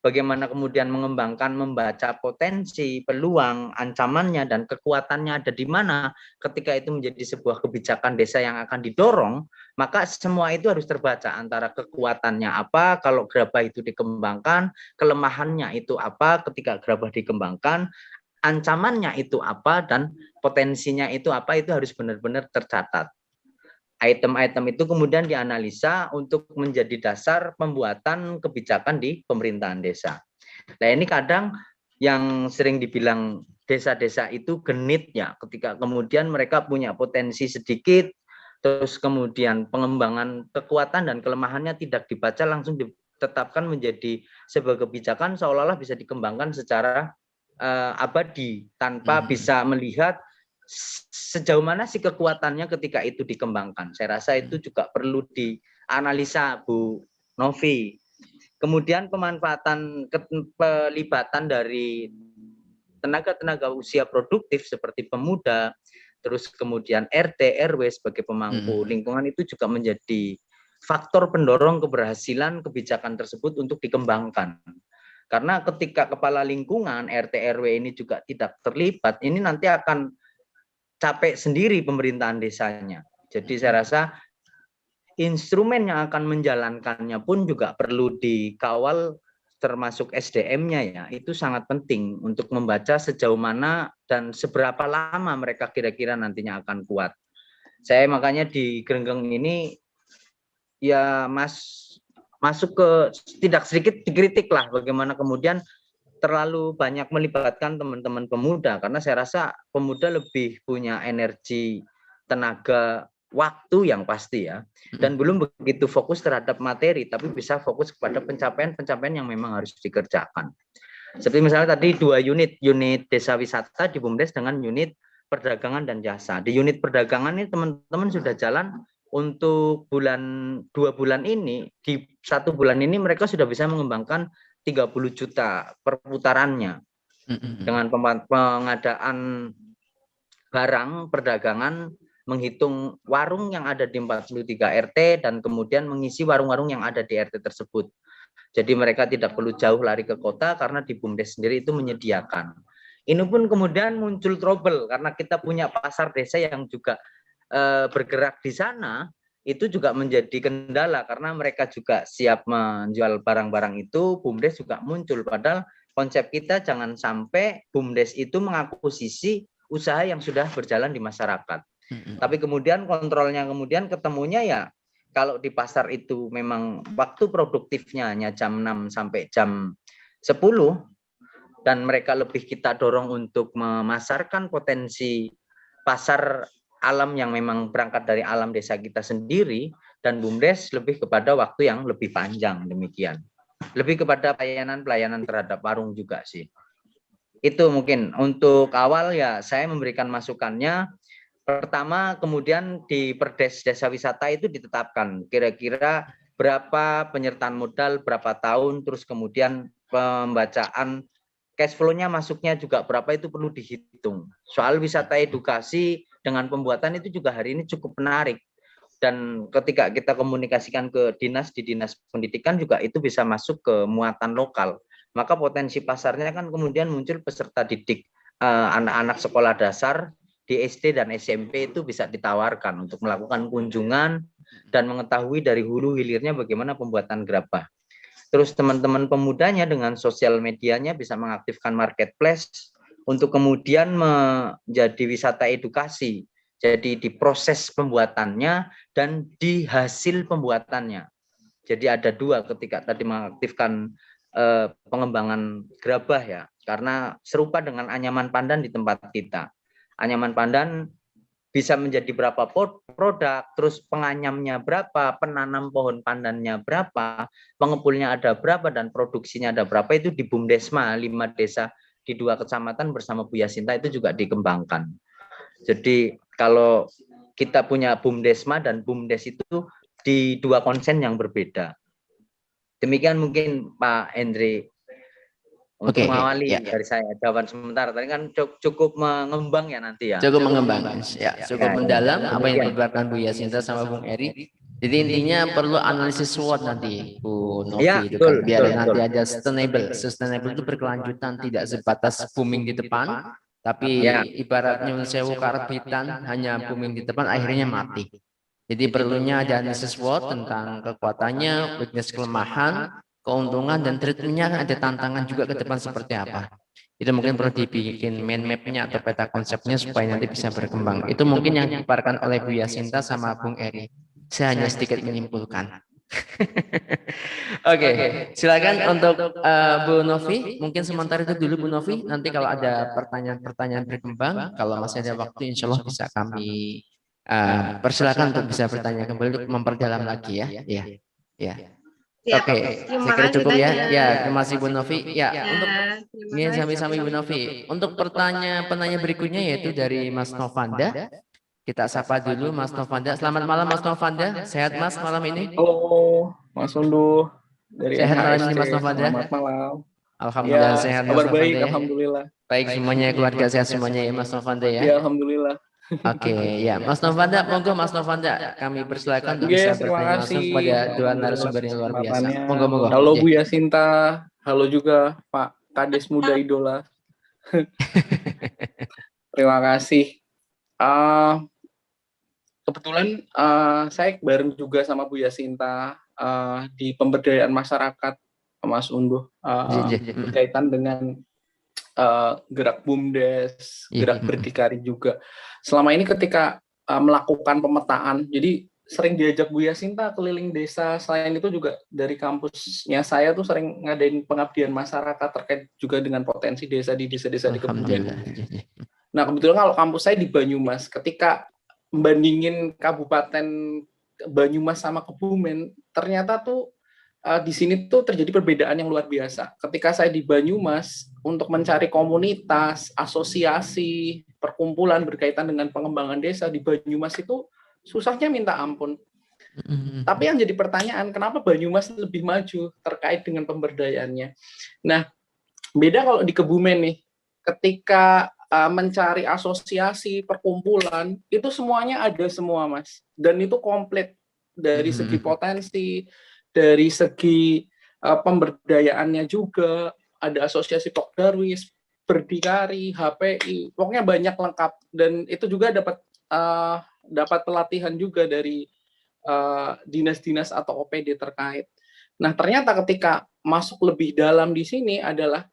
Bagaimana kemudian mengembangkan, membaca potensi, peluang, ancamannya, dan kekuatannya ada di mana. Ketika itu menjadi sebuah kebijakan desa yang akan didorong, maka semua itu harus terbaca antara kekuatannya apa, kalau gerabah itu dikembangkan, kelemahannya itu apa ketika gerabah dikembangkan, ancamannya itu apa, dan potensinya itu apa, itu harus benar-benar tercatat. Item-item itu kemudian dianalisa untuk menjadi dasar pembuatan kebijakan di pemerintahan desa. Nah ini kadang yang sering dibilang desa-desa itu genit ya, ketika kemudian mereka punya potensi sedikit, terus kemudian pengembangan kekuatan dan kelemahannya tidak dibaca, langsung ditetapkan menjadi sebuah kebijakan seolah-olah bisa dikembangkan secara abadi tanpa bisa melihat sejauh mana sih kekuatannya ketika itu dikembangkan. Saya rasa itu juga perlu dianalisa, Bu Novi. Kemudian pemanfaatan pelibatan dari tenaga-tenaga usia produktif seperti pemuda, terus kemudian RT, RW sebagai pemangku lingkungan itu juga menjadi faktor pendorong keberhasilan kebijakan tersebut untuk dikembangkan. Karena ketika kepala lingkungan, RT, RW ini juga tidak terlibat, ini nanti akan capek sendiri pemerintahan desanya. Jadi saya rasa instrumen yang akan menjalankannya pun juga perlu dikawal, termasuk SDM-nya ya. Itu sangat penting untuk membaca sejauh mana dan seberapa lama mereka kira-kira nantinya akan kuat. Saya makanya di Grenggeng ini ya masuk ke tidak sedikit dikritik lah bagaimana kemudian terlalu banyak melibatkan teman-teman pemuda, karena saya rasa pemuda lebih punya energi, tenaga, waktu yang pasti ya, dan belum begitu fokus terhadap materi, tapi bisa fokus kepada pencapaian-pencapaian yang memang harus dikerjakan. Seperti misalnya tadi 2 unit desa wisata di BUMDes dengan unit perdagangan dan jasa. Di unit perdagangan ini teman-teman sudah jalan untuk 2 bulan ini, di 1 bulan ini mereka sudah bisa mengembangkan 30 juta perputarannya dengan pengadaan barang perdagangan, menghitung warung yang ada di 43 RT dan kemudian mengisi warung-warung yang ada di RT tersebut. Jadi mereka tidak perlu jauh lari ke kota karena di BUMDes sendiri itu menyediakan. Ini pun kemudian muncul trouble karena kita punya pasar desa yang juga bergerak di sana. Itu juga menjadi kendala karena mereka juga siap menjual barang-barang itu, BUMDes juga muncul. Padahal konsep kita jangan sampai BUMDes itu mengakuisisi usaha yang sudah berjalan di masyarakat. Tapi kemudian kontrolnya kemudian ketemunya ya kalau di pasar itu memang waktu produktifnya hanya jam 6 sampai jam 10 dan mereka lebih kita dorong untuk memasarkan potensi pasar alam yang memang berangkat dari alam desa kita sendiri, dan BUMDes lebih kepada waktu yang lebih panjang demikian. Lebih kepada pelayanan terhadap warung juga sih. Itu mungkin untuk awal ya saya memberikan masukannya. Pertama kemudian di Perdes Desa Wisata itu ditetapkan kira-kira berapa penyertaan modal, berapa tahun, terus kemudian pembacaan cash flow-nya masuknya juga berapa itu perlu dihitung. Soal wisata edukasi dengan pembuatan itu juga hari ini cukup menarik. Dan ketika kita komunikasikan ke dinas, di dinas pendidikan juga itu bisa masuk ke muatan lokal. Maka potensi pasarnya kan kemudian muncul peserta didik anak-anak sekolah dasar di SD dan SMP itu bisa ditawarkan untuk melakukan kunjungan dan mengetahui dari hulu hilirnya bagaimana pembuatan gerabah. Terus teman-teman pemudanya dengan sosial medianya bisa mengaktifkan marketplace untuk kemudian menjadi wisata edukasi. Jadi di proses pembuatannya dan di hasil pembuatannya. Jadi ada 2 ketika tadi mengaktifkan pengembangan gerabah ya. Karena serupa dengan anyaman pandan di tempat kita. Anyaman pandan bisa menjadi berapa produk, terus penganyamnya berapa, penanam pohon pandannya berapa, pengepulnya ada berapa, dan produksinya ada berapa, itu di BUMDesma 5 desa di 2 kecamatan bersama Bu Yasinta itu juga dikembangkan. Jadi kalau kita punya BUMDesma dan BUMDes itu di 2 konsen yang berbeda. Demikian mungkin Pak Hendri. Untuk Oke, mengawali ya. dari saya jawaban sementara tadi kan cukup mengembang ya nanti ya. Cukup mengembang, ya, cukup Ya, mendalam apa yang demikian. dibuatkan Bu Yasinta sama Bung Eri. Jadi intinya perlu analisis SWOT nanti Bu Novi Ya, itu betul, kan biar betul, nanti betul. ada sustainable. Sustainable itu berkelanjutan, tidak sebatas booming di depan, tapi Ya. ibaratnya nyun sewu karabitan hanya booming di depan akhirnya mati. Jadi perlunya ada analisis SWOT tentang kekuatannya, weakness, kelemahan, keuntungan dan treatmentnya, ada tantangan juga ke depan seperti apa. Itu mungkin perlu dibikin main map-nya atau peta konsepnya supaya nanti bisa berkembang. Itu mungkin yang dipaparkan oleh Bu Yasinta sama Bung Eri. Saya hanya sedikit menyimpulkan. Oke, silakan untuk Bu Novi. Mungkin sementara itu dulu Bu Novi. Nanti kalau ada pertanyaan-pertanyaan berkembang, kalau masih ada waktu, insya Allah bisa kami persilakan untuk bisa bertanya kembali untuk memperdalam lagi ya. Ya, ya. Oke, saya kira cukup ya. Ya, terima kasih Bu Novi. Ya, untuk ini sami-sami Bu Novi. Untuk penanya berikutnya yaitu dari Mas Novanda. Kita sapa dulu Mas Novanda. Selamat malam Mas Novanda. Sehat Mas malam ini? Halo, Mas Unduh dari Sehat malam ini NHSC. Mas Novanda. Selamat malam. Alhamdulillah Ya, sehat Mas kabar baik, Novanda ya. alhamdulillah. Baik semuanya, keluarga sehat semuanya ya Mas Novanda ya. Ya, alhamdulillah. Oke, ya Mas Novanda, monggo Mas Novanda, kami persilakan untuk Oke, bisa terima bertanya langsung kasih. kepada dua Alhamdulillah narasumber yang luar biasa. kesempatannya. Monggo. Halo Oke. Bu Yasinta, halo juga Pak Kades Muda Idola. Terima kasih. Kebetulan saya bareng juga sama Bu Yasinta di pemberdayaan masyarakat, Mas Unduh, berkaitan dengan gerak BUMDes, gerak berdikari juga. Selama ini ketika melakukan pemetaan, jadi sering diajak Bu Yasinta keliling desa. Selain itu juga dari kampusnya saya tuh sering ngadain pengabdian masyarakat terkait juga dengan potensi desa di desa-desa di Kebumen. Nah, kebetulan kalau kampus saya di Banyumas, ketika membandingin Kabupaten Banyumas sama Kebumen, ternyata tuh di sini tuh terjadi perbedaan yang luar biasa. Ketika saya di Banyumas untuk mencari komunitas, asosiasi, perkumpulan berkaitan dengan pengembangan desa di Banyumas itu susahnya minta ampun. Tapi yang jadi pertanyaan, kenapa Banyumas lebih maju terkait dengan pemberdayaannya? Nah, beda kalau di Kebumen nih, ketika mencari asosiasi, perkumpulan, itu semuanya ada semua, Mas. Dan itu komplit dari segi potensi, dari segi pemberdayaannya juga, ada asosiasi Pok Darwis, Berdikari, HPI, pokoknya banyak lengkap. Dan itu juga dapat pelatihan juga dari dinas-dinas atau OPD terkait. Nah, ternyata ketika masuk lebih dalam di sini adalah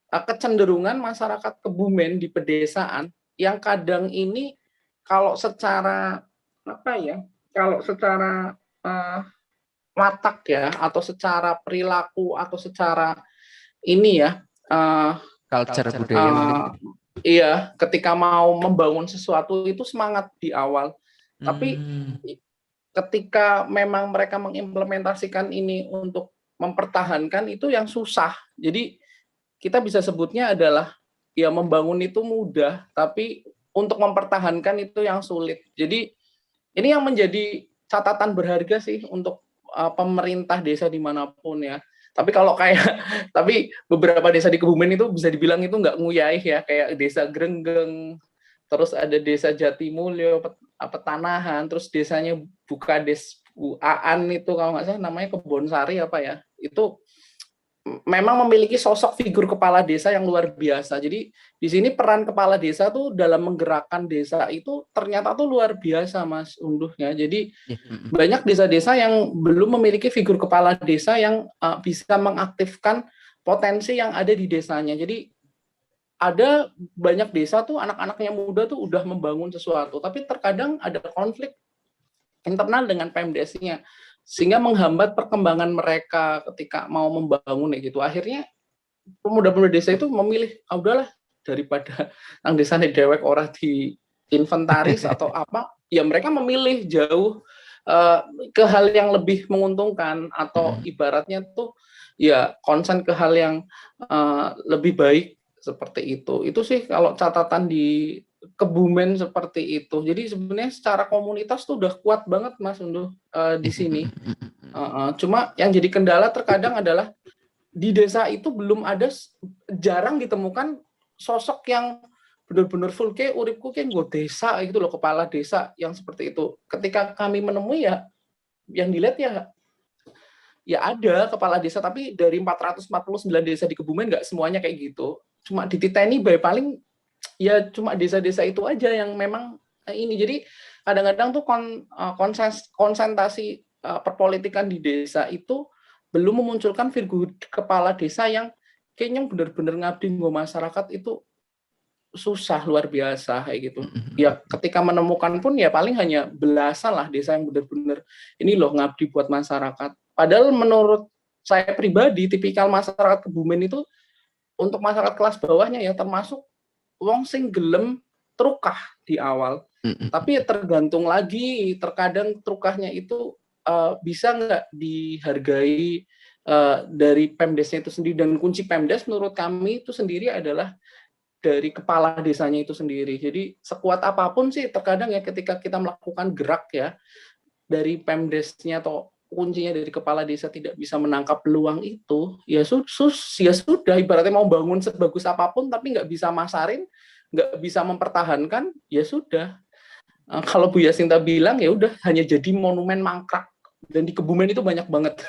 kecenderungan masyarakat Kebumen di pedesaan yang kadang ini kalau secara watak ya, atau secara perilaku atau secara ini ya culture budaya iya, ketika mau membangun sesuatu itu semangat di awal, tapi ketika memang mereka mengimplementasikan ini untuk mempertahankan itu yang susah. Jadi kita bisa sebutnya adalah ya membangun itu mudah, tapi untuk mempertahankan itu yang sulit. Jadi ini yang menjadi catatan berharga sih untuk pemerintah desa dimanapun ya. Tapi beberapa desa di Kebumen itu bisa dibilang itu nggak nguyaih ya, kayak desa Grenggeng, terus ada desa Jatimulyo, Petanahan, terus desanya Bukades, Aan itu kalau nggak salah namanya Kebonsari apa ya, itu memang memiliki sosok figur kepala desa yang luar biasa. Jadi di sini peran kepala desa tuh dalam menggerakkan desa itu ternyata tuh luar biasa, Mas Unduhnya. Jadi banyak desa-desa yang belum memiliki figur kepala desa yang bisa mengaktifkan potensi yang ada di desanya. Jadi ada banyak desa tuh anak-anaknya muda tuh udah membangun sesuatu, tapi terkadang ada konflik internal dengan PMDS-nya, sehingga menghambat perkembangan mereka ketika mau membangun gitu. Akhirnya pemuda-pemuda desa itu memilih, udahlah daripada nang desa dewek orang di inventaris atau apa, ya mereka memilih jauh ke hal yang lebih menguntungkan, atau ibaratnya tuh ya konsen ke hal yang lebih baik seperti itu. Itu sih kalau catatan di Kebumen seperti itu. Jadi sebenarnya secara komunitas tuh udah kuat banget, Mas Unduh, di sini. Cuma yang jadi kendala terkadang adalah di desa itu belum ada, jarang ditemukan sosok yang benar-benar full ke uripku ke nggo desa gitu loh, kepala desa yang seperti itu. Ketika kami menemui ya yang dilihat ya ada kepala desa, tapi dari 449 desa di Kebumen nggak semuanya kayak gitu. Cuma di Titeni paling ya cuma desa-desa itu aja yang memang ini. Jadi kadang-kadang tuh konsentrasi perpolitikan di desa itu belum memunculkan figur kepala desa yang kayaknya benar-benar ngabdi nggo masyarakat. Itu susah luar biasa kayak gitu. Ya ketika menemukan pun ya paling hanya belasan lah desa yang benar-benar ini loh ngabdi buat masyarakat. Padahal menurut saya pribadi tipikal masyarakat Kebumen itu untuk masyarakat kelas bawahnya ya termasuk wong sing gelem trukah di awal. Tapi ya tergantung lagi, terkadang trukahnya itu bisa nggak dihargai dari Pemdesnya itu sendiri. Dan kunci Pemdes menurut kami itu sendiri adalah dari kepala desanya itu sendiri. Jadi sekuat apapun sih terkadang ya ketika kita melakukan gerak ya dari Pemdesnya atau kuncinya dari kepala desa tidak bisa menangkap peluang itu, ya sudah, ibaratnya mau bangun sebagus apapun tapi nggak bisa masarin, nggak bisa mempertahankan, ya sudah. Kalau Bu Yasinta bilang ya udah hanya jadi monumen mangkrak. Dan di Kebumen itu banyak banget.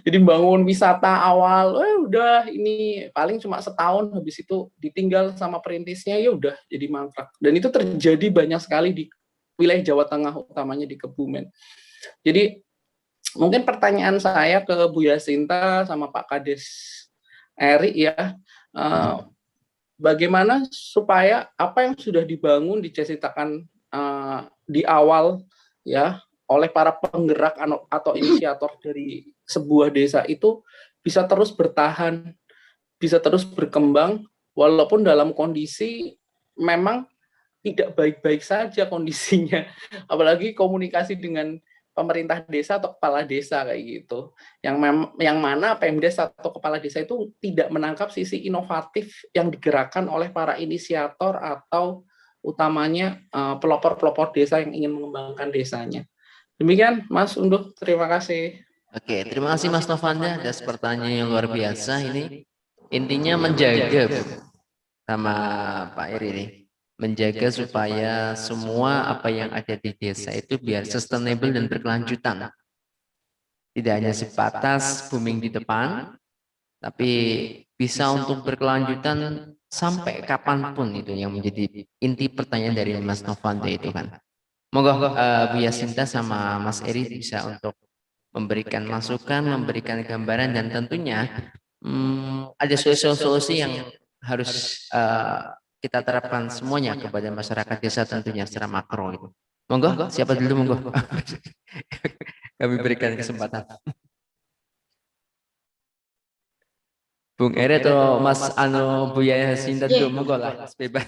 Jadi bangun wisata awal, udah ini paling cuma setahun, habis itu ditinggal sama perintisnya, ya udah jadi mangkrak. Dan itu terjadi banyak sekali di wilayah Jawa Tengah, utamanya di Kebumen. Jadi mungkin pertanyaan saya ke Bu Yasinta sama Pak Kades Eri ya, bagaimana supaya apa yang sudah dibangun, diceritakan di awal ya oleh para penggerak atau inisiator dari sebuah desa itu bisa terus bertahan, bisa terus berkembang walaupun dalam kondisi memang tidak baik-baik saja kondisinya, apalagi komunikasi dengan pemerintah desa atau kepala desa kayak gitu, yang mana Pemdes atau kepala desa itu tidak menangkap sisi inovatif yang digerakkan oleh para inisiator atau utamanya pelopor-pelopor desa yang ingin mengembangkan desanya. Demikian Mas Unduh, terima kasih. Oke, terima kasih Mas Novanda atas pertanyaan yang luar biasa ini. Intinya menjaga sama Pak Eri ini, menjaga supaya semua apa yang ada di desa itu biar sustainable dan berkelanjutan. Tidak hanya sebatas booming di depan, tapi bisa untuk berkelanjutan sampai kapanpun, itu yang menjadi inti pertanyaan dari Mas Novanda itu kan. Moga Bu Yasinta sama Mas Eri bisa untuk memberikan masukan, memberikan gambaran, dan tentunya ada solusi-solusi yang harus kita terapkan semuanya kepada masyarakat desa tentunya secara makro itu. Monggo, siapa dulu monggo? Kami berikan kesempatan. Bung Eri atau Mas Bu Yasinta dulu, monggo lah, bebas.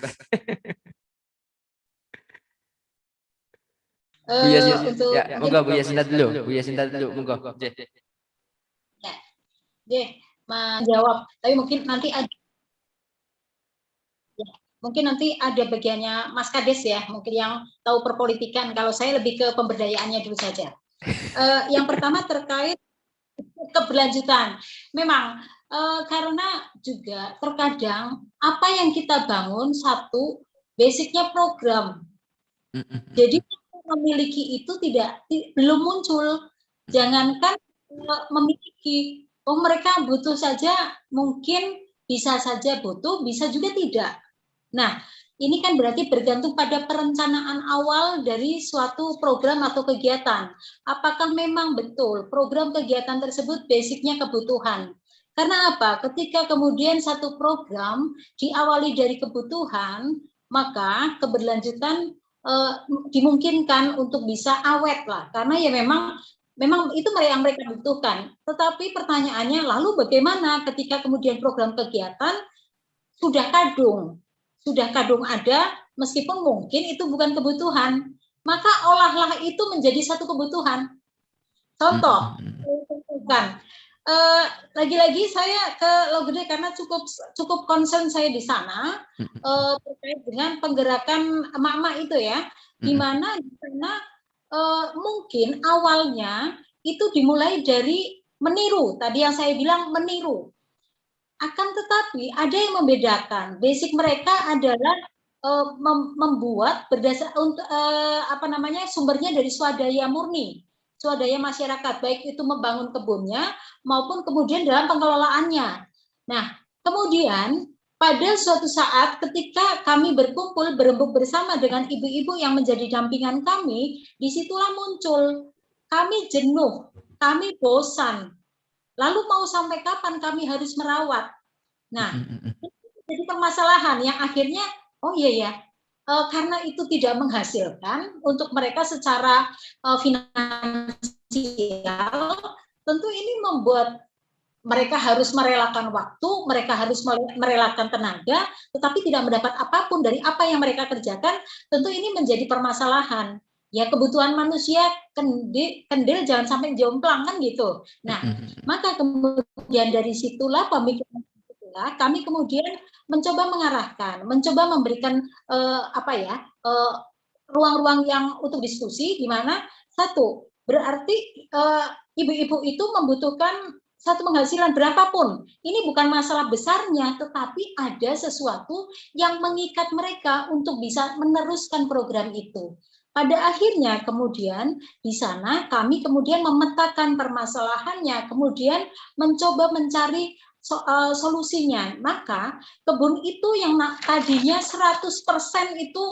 Bu Yasinta, ya, monggo Bu Yasinta dulu, monggo. Ya, menjawab, tapi mungkin nanti ada. Ya, mungkin nanti ada bagiannya Mas Kades ya, mungkin yang tahu perpolitikan. Kalau saya lebih ke pemberdayaannya dulu saja. Yang pertama terkait keberlanjutan. Memang karena juga terkadang apa yang kita bangun satu basicnya program. Jadi memiliki itu belum muncul. Jangankan memiliki, mereka butuh saja, mungkin bisa saja butuh, bisa juga tidak. Nah, ini kan berarti bergantung pada perencanaan awal dari suatu program atau kegiatan. Apakah memang betul program kegiatan tersebut basicnya kebutuhan? Karena apa? Ketika kemudian satu program diawali dari kebutuhan, maka keberlanjutan dimungkinkan untuk bisa awet lah. Karena ya memang itu yang mereka butuhkan. Tetapi pertanyaannya, lalu bagaimana ketika kemudian program kegiatan sudah kadung ada, meskipun mungkin itu bukan kebutuhan, maka olahlah itu menjadi satu kebutuhan. Contoh, lagi-lagi saya ke Logede karena cukup concern saya di sana terkait dengan penggerakan emak-emak itu ya, di mana mungkin awalnya itu dimulai dari meniru. Tadi yang saya bilang meniru. Akan tetapi ada yang membedakan. Basic mereka adalah membuat berdasar untuk sumbernya dari swadaya murni, swadaya masyarakat, baik itu membangun kebunnya maupun kemudian dalam pengelolaannya. Nah, kemudian pada suatu saat ketika kami berkumpul berembuk bersama dengan ibu-ibu yang menjadi dampingan kami, disitulah muncul kami jenuh, kami bosan. Lalu mau sampai kapan kami harus merawat? Nah, jadi permasalahan yang akhirnya karena itu tidak menghasilkan untuk mereka secara finansial, tentu ini membuat mereka harus merelakan waktu, mereka harus merelakan tenaga, tetapi tidak mendapat apapun dari apa yang mereka kerjakan. Tentu ini menjadi permasalahan. Ya, kebutuhan manusia kendil jangan sampai jomplang kan gitu. Nah, maka kemudian dari situlah pemikiran kami kemudian mencoba mengarahkan, mencoba memberikan ruang-ruang yang untuk diskusi, di mana satu berarti ibu-ibu itu membutuhkan satu penghasilan berapapun. Ini bukan masalah besarnya, tetapi ada sesuatu yang mengikat mereka untuk bisa meneruskan program itu. Pada akhirnya kemudian di sana kami kemudian memetakan permasalahannya, kemudian mencoba mencari solusinya. Maka kebun itu yang tadinya 100% itu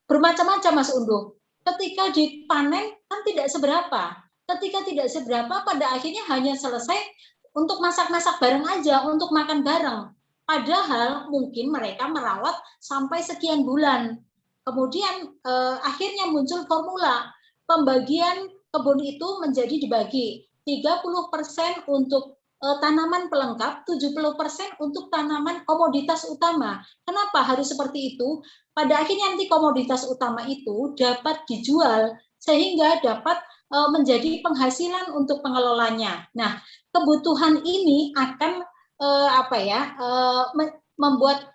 bermacam-macam, Mas Unduh. Ketika dipanen kan tidak seberapa. Ketika tidak seberapa, pada akhirnya hanya selesai untuk masak-masak bareng aja, untuk makan bareng. Padahal mungkin mereka merawat sampai sekian bulan. Kemudian akhirnya muncul formula pembagian kebun itu menjadi dibagi 30% untuk tanaman pelengkap, 70% untuk tanaman komoditas utama. Kenapa harus seperti itu? Pada akhirnya nanti komoditas utama itu dapat dijual sehingga dapat menjadi penghasilan untuk pengelolanya. Nah, kebutuhan ini akan membuat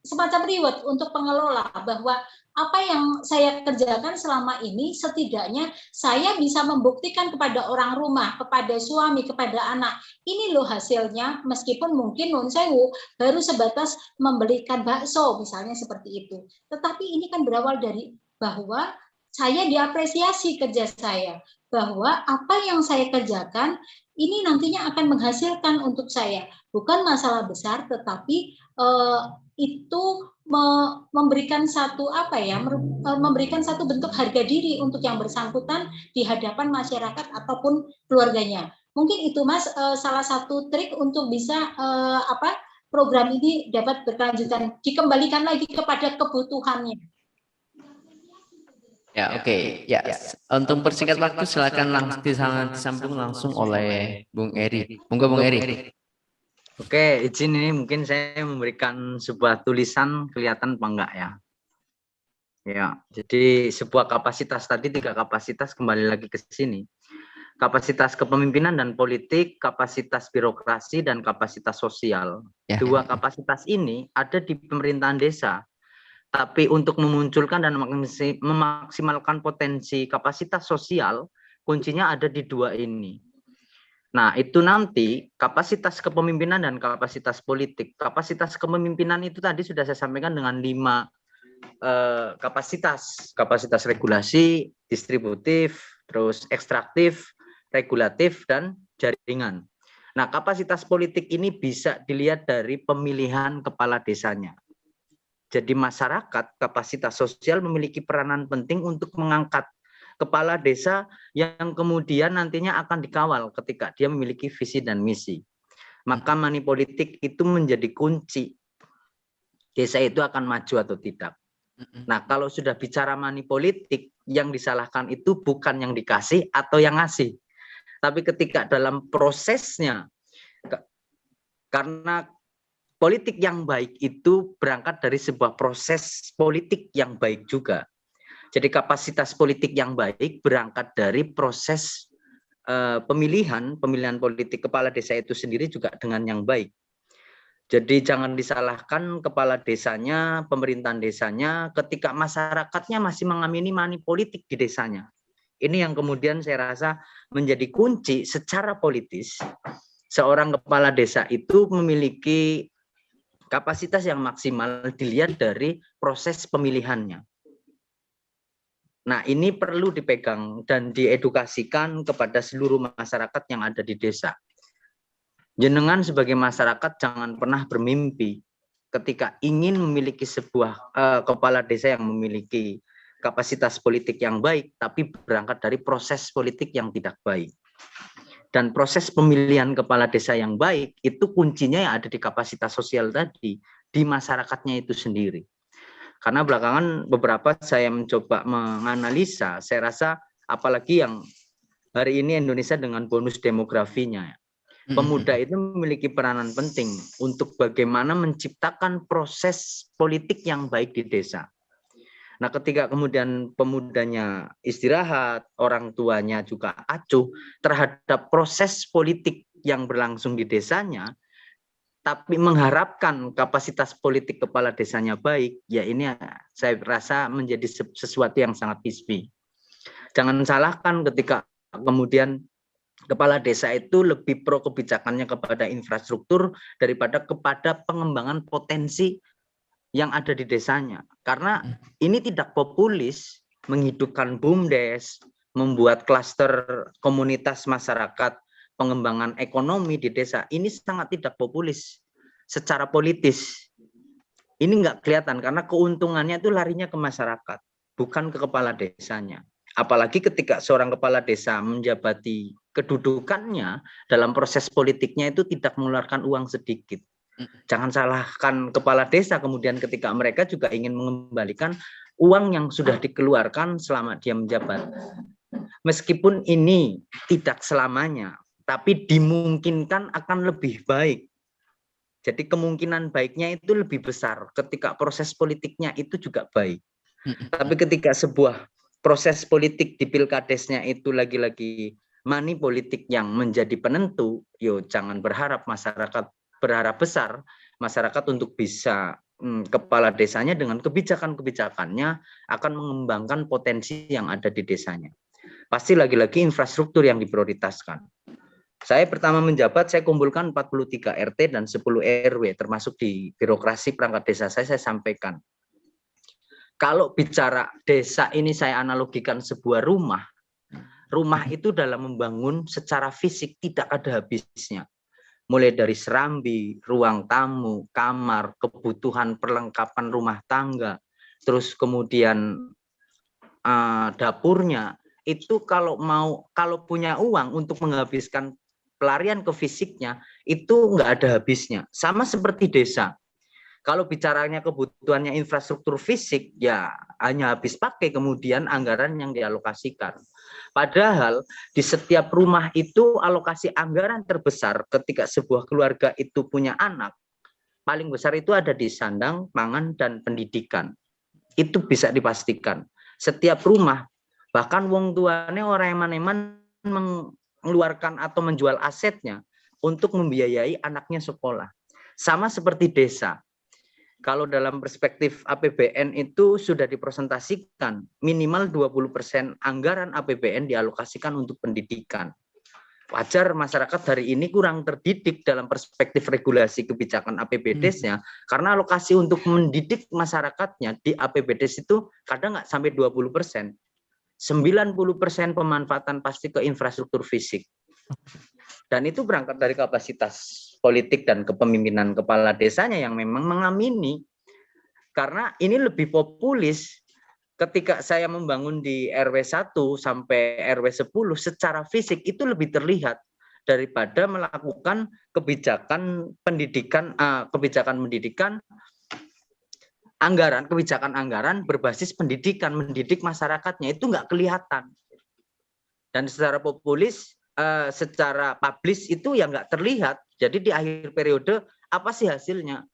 semacam reward untuk pengelola bahwa apa yang saya kerjakan selama ini setidaknya saya bisa membuktikan kepada orang rumah, kepada suami, kepada anak, ini loh hasilnya, meskipun mungkin non sewu baru sebatas membelikan bakso misalnya seperti itu. Tetapi ini kan berawal dari bahwa saya diapresiasi kerja saya, bahwa apa yang saya kerjakan ini nantinya akan menghasilkan untuk saya. Bukan masalah besar, tetapi itu memberikan satu memberikan satu bentuk harga diri untuk yang bersangkutan di hadapan masyarakat ataupun keluarganya. Mungkin itu, Mas, salah satu trik untuk bisa program ini dapat berkelanjutan, dikembalikan lagi kepada kebutuhannya. Ya, oke. Ya, untuk persingkat waktu silakan disambung langsung oleh Bung Eri. Monggo Bung Eri. Oke, izin ini mungkin saya memberikan sebuah tulisan, kelihatan apa enggak ya? Ya, jadi sebuah kapasitas tadi 3 kapasitas kembali lagi ke sini. Kapasitas kepemimpinan dan politik, kapasitas birokrasi dan kapasitas sosial. Ya. 2 kapasitas ini ada di pemerintahan desa. Tapi untuk memunculkan dan memaksimalkan potensi kapasitas sosial, kuncinya ada di 2 ini. Nah, itu nanti kapasitas kepemimpinan dan kapasitas politik. Kapasitas kepemimpinan itu tadi sudah saya sampaikan dengan 5 kapasitas. Kapasitas regulasi, distributif, terus ekstraktif, regulatif, dan jaringan. Nah, kapasitas politik ini bisa dilihat dari pemilihan kepala desanya. Jadi masyarakat, kapasitas sosial memiliki peranan penting untuk mengangkat kepala desa yang kemudian nantinya akan dikawal ketika dia memiliki visi dan misi. Maka money politik itu menjadi kunci. Desa itu akan maju atau tidak. Nah, kalau sudah bicara money politik, yang disalahkan itu bukan yang dikasih atau yang ngasih. Tapi ketika dalam prosesnya, karena politik yang baik itu berangkat dari sebuah proses politik yang baik juga. Jadi kapasitas politik yang baik berangkat dari proses pemilihan politik kepala desa itu sendiri juga dengan yang baik. Jadi jangan disalahkan kepala desanya, pemerintahan desanya ketika masyarakatnya masih mengamini money politik di desanya. Ini yang kemudian saya rasa menjadi kunci secara politis. Seorang kepala desa itu memiliki kapasitas yang maksimal dilihat dari proses pemilihannya. Nah, ini perlu dipegang dan diedukasikan kepada seluruh masyarakat yang ada di desa. Jenengan sebagai masyarakat jangan pernah bermimpi ketika ingin memiliki sebuah kepala desa yang memiliki kapasitas politik yang baik, tapi berangkat dari proses politik yang tidak baik. Dan proses pemilihan kepala desa yang baik, itu kuncinya yang ada di kapasitas sosial tadi, di masyarakatnya itu sendiri. Karena belakangan beberapa saya mencoba menganalisa, saya rasa apalagi yang hari ini Indonesia dengan bonus demografinya, pemuda itu memiliki peranan penting untuk bagaimana menciptakan proses politik yang baik di desa. Nah, ketika kemudian pemudanya istirahat, orang tuanya juga acuh terhadap proses politik yang berlangsung di desanya, tapi mengharapkan kapasitas politik kepala desanya baik, ya ini saya rasa menjadi sesuatu yang sangat nisbi. Jangan salahkan ketika kemudian kepala desa itu lebih pro kebijakannya kepada infrastruktur daripada kepada pengembangan potensi yang ada di desanya. Karena ini tidak populis menghidupkan BUMDes, membuat klaster komunitas masyarakat, pengembangan ekonomi di desa. Ini sangat tidak populis secara politis. Ini nggak kelihatan karena keuntungannya itu larinya ke masyarakat, bukan ke kepala desanya. Apalagi ketika seorang kepala desa menjabati kedudukannya dalam proses politiknya itu tidak mengeluarkan uang sedikit. Jangan salahkan kepala desa kemudian ketika mereka juga ingin mengembalikan uang yang sudah dikeluarkan selama dia menjabat. Meskipun ini tidak selamanya, tapi dimungkinkan akan lebih baik. Jadi kemungkinan baiknya itu lebih besar ketika proses politiknya itu juga baik. Tapi ketika sebuah proses politik di pilkadesnya itu lagi-lagi money politik yang menjadi penentu, yo jangan berharap berharap besar masyarakat untuk bisa kepala desanya dengan kebijakan-kebijakannya akan mengembangkan potensi yang ada di desanya. Pasti lagi-lagi infrastruktur yang diprioritaskan. Saya pertama menjabat, saya kumpulkan 43 RT dan 10 RW, termasuk di birokrasi perangkat desa saya sampaikan. Kalau bicara desa ini saya analogikan sebuah rumah. Rumah itu dalam membangun secara fisik tidak ada habisnya. Mulai dari serambi, ruang tamu, kamar, kebutuhan perlengkapan rumah tangga, terus kemudian dapurnya, itu kalau punya uang untuk menghabiskan pelarian ke fisiknya, itu nggak ada habisnya. Sama seperti desa. Kalau bicaranya kebutuhannya infrastruktur fisik, ya hanya habis pakai kemudian anggaran yang dialokasikan. Padahal di setiap rumah itu alokasi anggaran terbesar ketika sebuah keluarga itu punya anak, paling besar itu ada di sandang, pangan, dan pendidikan. Itu bisa dipastikan. Setiap rumah, bahkan wong tuane orang yang maneman mengeluarkan atau menjual asetnya untuk membiayai anaknya sekolah. Sama seperti desa. Kalau dalam perspektif APBN itu sudah dipresentasikan minimal 20% anggaran APBN dialokasikan untuk pendidikan. Wajar masyarakat hari ini kurang terdidik dalam perspektif regulasi kebijakan APBDes-nya karena alokasi untuk mendidik masyarakatnya di APBDes itu kadang nggak sampai 20%. 90% pemanfaatan pasti ke infrastruktur fisik. Dan itu berangkat dari kapasitas politik dan kepemimpinan kepala desanya yang memang mengamini. Karena ini lebih populis ketika saya membangun di RW 1 sampai RW 10 secara fisik itu lebih terlihat daripada melakukan kebijakan pendidikan, kebijakan anggaran berbasis pendidikan, mendidik masyarakatnya itu nggak kelihatan. Dan secara populis, secara publish itu yang nggak terlihat. Jadi di akhir periode apa sih hasilnya?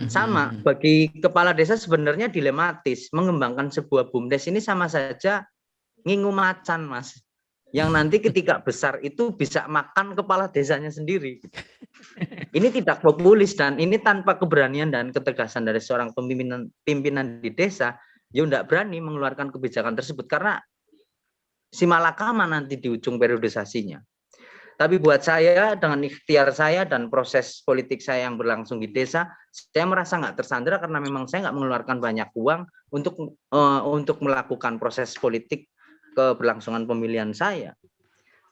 Sama bagi kepala desa sebenarnya dilematis. Mengembangkan sebuah BUMDes ini sama saja ngingu macan, Mas. Yang nanti ketika besar itu bisa makan kepala desanya sendiri. Ini tidak populis dan ini tanpa keberanian dan ketegasan dari seorang pimpinan di desa, ya tidak berani mengeluarkan kebijakan tersebut karena si malakama nanti di ujung periodisasinya. Tapi buat saya, dengan ikhtiar saya dan proses politik saya yang berlangsung di desa, saya merasa nggak tersandera karena memang saya nggak mengeluarkan banyak uang untuk melakukan proses politik keberlangsungan pemilihan saya.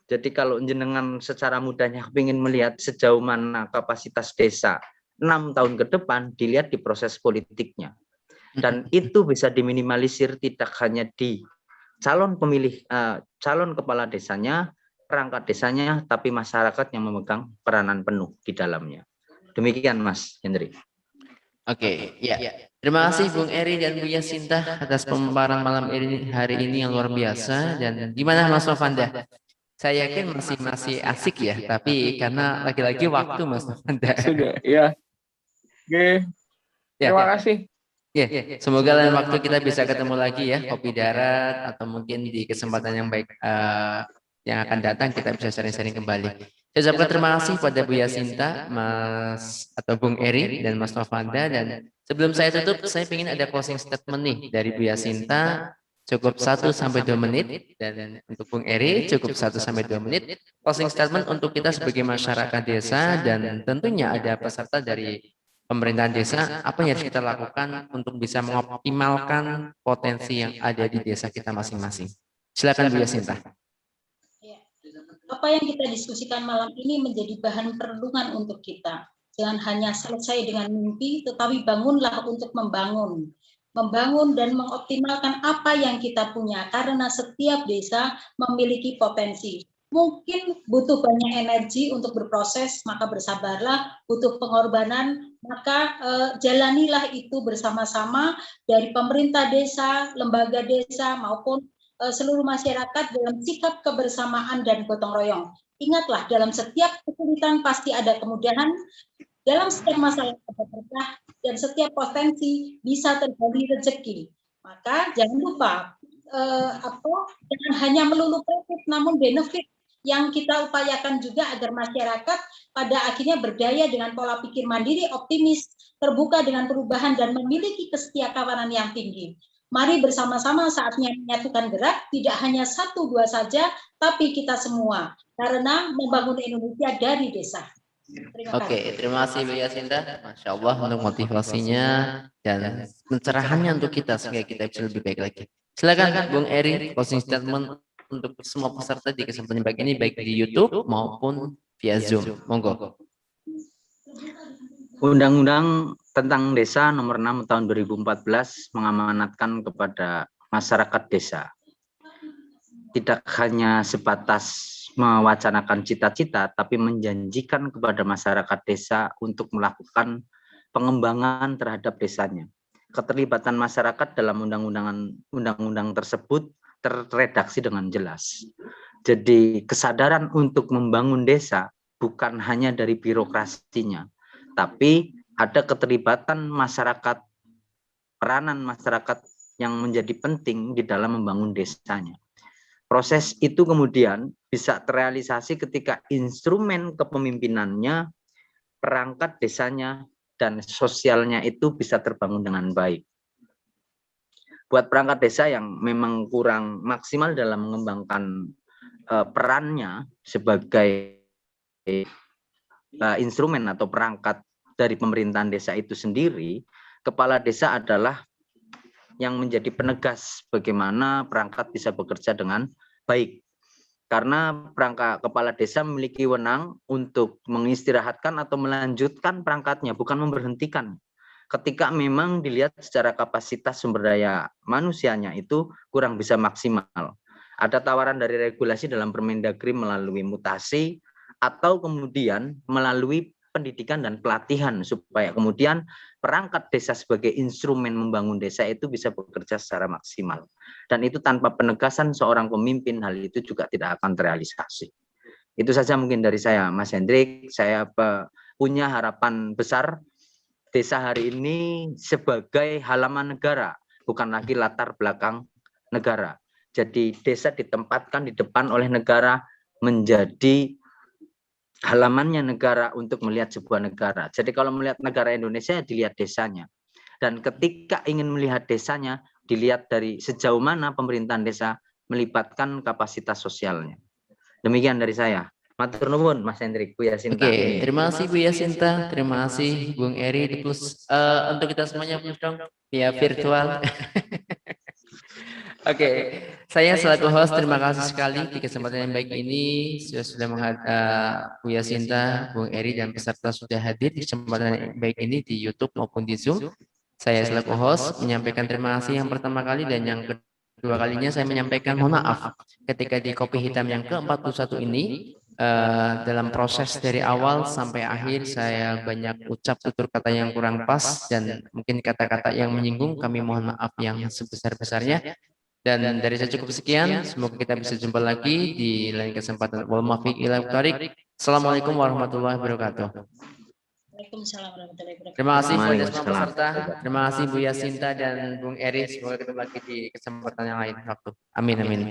Jadi kalau jenengan secara mudahnya ingin melihat sejauh mana kapasitas desa 6 tahun ke depan, dilihat di proses politiknya. Dan itu bisa diminimalisir tidak hanya di calon pemilih, calon kepala desanya, perangkat desanya, tapi masyarakat yang memegang peranan penuh di dalamnya. Demikian Mas Hendri. Oke, ya. Terima kasih Bung Eri dan Bu Yasinta atas pemaparan malam hari ini yang luar biasa. Dan gimana Mas Novanda? Saya yakin masih asik ya, tapi karena lagi-lagi waktu Mas Novanda. Sudah, ya. Oke. Terima kasih. Ya, semoga lain waktu kita bisa ketemu lagi ya, kopi darat atau mungkin di kesempatan yang baik yang akan datang kita bisa sharing-sharing kembali. Saya ucapkan terima kasih pada Bu Yasinta, Mas atau Bung Eri dan Mas Novanda. Dan sebelum saya tutup, saya ingin ada closing statement nih dari Bu Yasinta, cukup 1-2 menit, dan untuk Bung Eri cukup 1-2 menit. Closing statement untuk kita sebagai masyarakat desa, dan tentunya ada peserta dari pemerintahan desa, apa yang harus kita lakukan untuk bisa mengoptimalkan potensi yang ada di desa kita masing-masing. Silakan Bu Yasinta. Apa yang kita diskusikan malam ini menjadi bahan perenungan untuk kita. Jangan hanya selesai dengan mimpi, tetapi bangunlah untuk membangun. Membangun dan mengoptimalkan apa yang kita punya, karena setiap desa memiliki potensi. Mungkin butuh banyak energi untuk berproses, maka bersabarlah, butuh pengorbanan, maka jalanilah itu bersama-sama dari pemerintah desa, lembaga desa, maupun seluruh masyarakat dalam sikap kebersamaan dan gotong royong. Ingatlah, dalam setiap kesulitan pasti ada kemudahan, dalam setiap masalah ada berkah, dan setiap potensi bisa terjadi rezeki. Maka jangan lupa, jangan hanya melulu profit, namun benefit yang kita upayakan juga agar masyarakat pada akhirnya berdaya dengan pola pikir mandiri, optimis, terbuka dengan perubahan, dan memiliki kesetiakawanan yang tinggi. Mari bersama-sama saatnya menyatukan gerak, tidak hanya 1-2 saja, tapi kita semua, karena membangun Indonesia dari desa. Oke, terima kasih Bu Yasinta, Masya Allah untuk motivasinya dan pencerahannya untuk kita supaya kita bisa lebih baik lagi. Silakan Bung Eri, closing statement untuk semua peserta di kesempatan pagi ini, baik di YouTube maupun via Zoom. Monggo. Undang-Undang tentang Desa Nomor 6 Tahun 2014 mengamanatkan kepada masyarakat desa tidak hanya sebatas mewacanakan cita-cita, tapi menjanjikan kepada masyarakat desa untuk melakukan pengembangan terhadap desanya. Keterlibatan masyarakat dalam undang-undang tersebut terredaksi dengan jelas. Jadi kesadaran untuk membangun desa bukan hanya dari birokrasinya, tapi ada keterlibatan masyarakat, peranan masyarakat yang menjadi penting di dalam membangun desanya. Proses itu kemudian bisa terrealisasi ketika instrumen kepemimpinannya, perangkat desanya, dan sosialnya itu bisa terbangun dengan baik. Buat perangkat desa yang memang kurang maksimal dalam mengembangkan perannya sebagai instrumen atau perangkat dari pemerintahan desa itu sendiri, kepala desa adalah yang menjadi penegas bagaimana perangkat bisa bekerja dengan baik. Karena perangkat kepala desa memiliki wewenang untuk mengistirahatkan atau melanjutkan perangkatnya, bukan memberhentikan. Ketika memang dilihat secara kapasitas sumber daya manusianya itu kurang bisa maksimal. Ada tawaran dari regulasi dalam Permendagri melalui mutasi atau kemudian melalui pendidikan dan pelatihan supaya kemudian perangkat desa sebagai instrumen membangun desa itu bisa bekerja secara maksimal. Dan itu tanpa penegasan seorang pemimpin, hal itu juga tidak akan terrealisasi. Itu saja mungkin dari saya, Mas Hendrik. Saya punya harapan besar desa hari ini sebagai halaman negara, bukan lagi latar belakang negara. Jadi desa ditempatkan di depan oleh negara menjadi halamannya negara untuk melihat sebuah negara. Jadi kalau melihat negara Indonesia, dilihat desanya. Dan ketika ingin melihat desanya, dilihat dari sejauh mana pemerintahan desa melibatkan kapasitas sosialnya. Demikian dari saya. Matur nuwun Mas Hendrik, Bu Yasinta. Oke, terima kasih Bu Yasinta, terima kasih Bung Eri, plus untuk kita semuanya plus dong via virtual. Oke, saya selaku host terima kasih sekali di kesempatan yang baik ini sudah Bu Yasinta, Bung Eri dan peserta sudah hadir di kesempatan yang baik ini di YouTube maupun di Zoom. Saya selaku host menyampaikan terima kasih yang pertama kali dan yang kedua kalinya saya menyampaikan mohon maaf ketika di kopi hitam yang ke-41 ini dalam proses dari awal sampai akhir saya banyak ucap tutur kata yang kurang pas dan mungkin kata-kata yang menyinggung, kami mohon maaf yang sebesar-besarnya. Dan dari saya cukup sekian, semoga kita bisa jumpa lagi di lain kesempatan. Wal muwaffiq ila thoriq. Assalamualaikum warahmatullahi wabarakatuh. Waalaikumsalam warahmatullahi wabarakatuh. Terima kasih kepada semua peserta. Terima kasih Bu Yasinta dan Bung Eri. Semoga ketemu lagi di kesempatan yang lain waktu. Amin amin.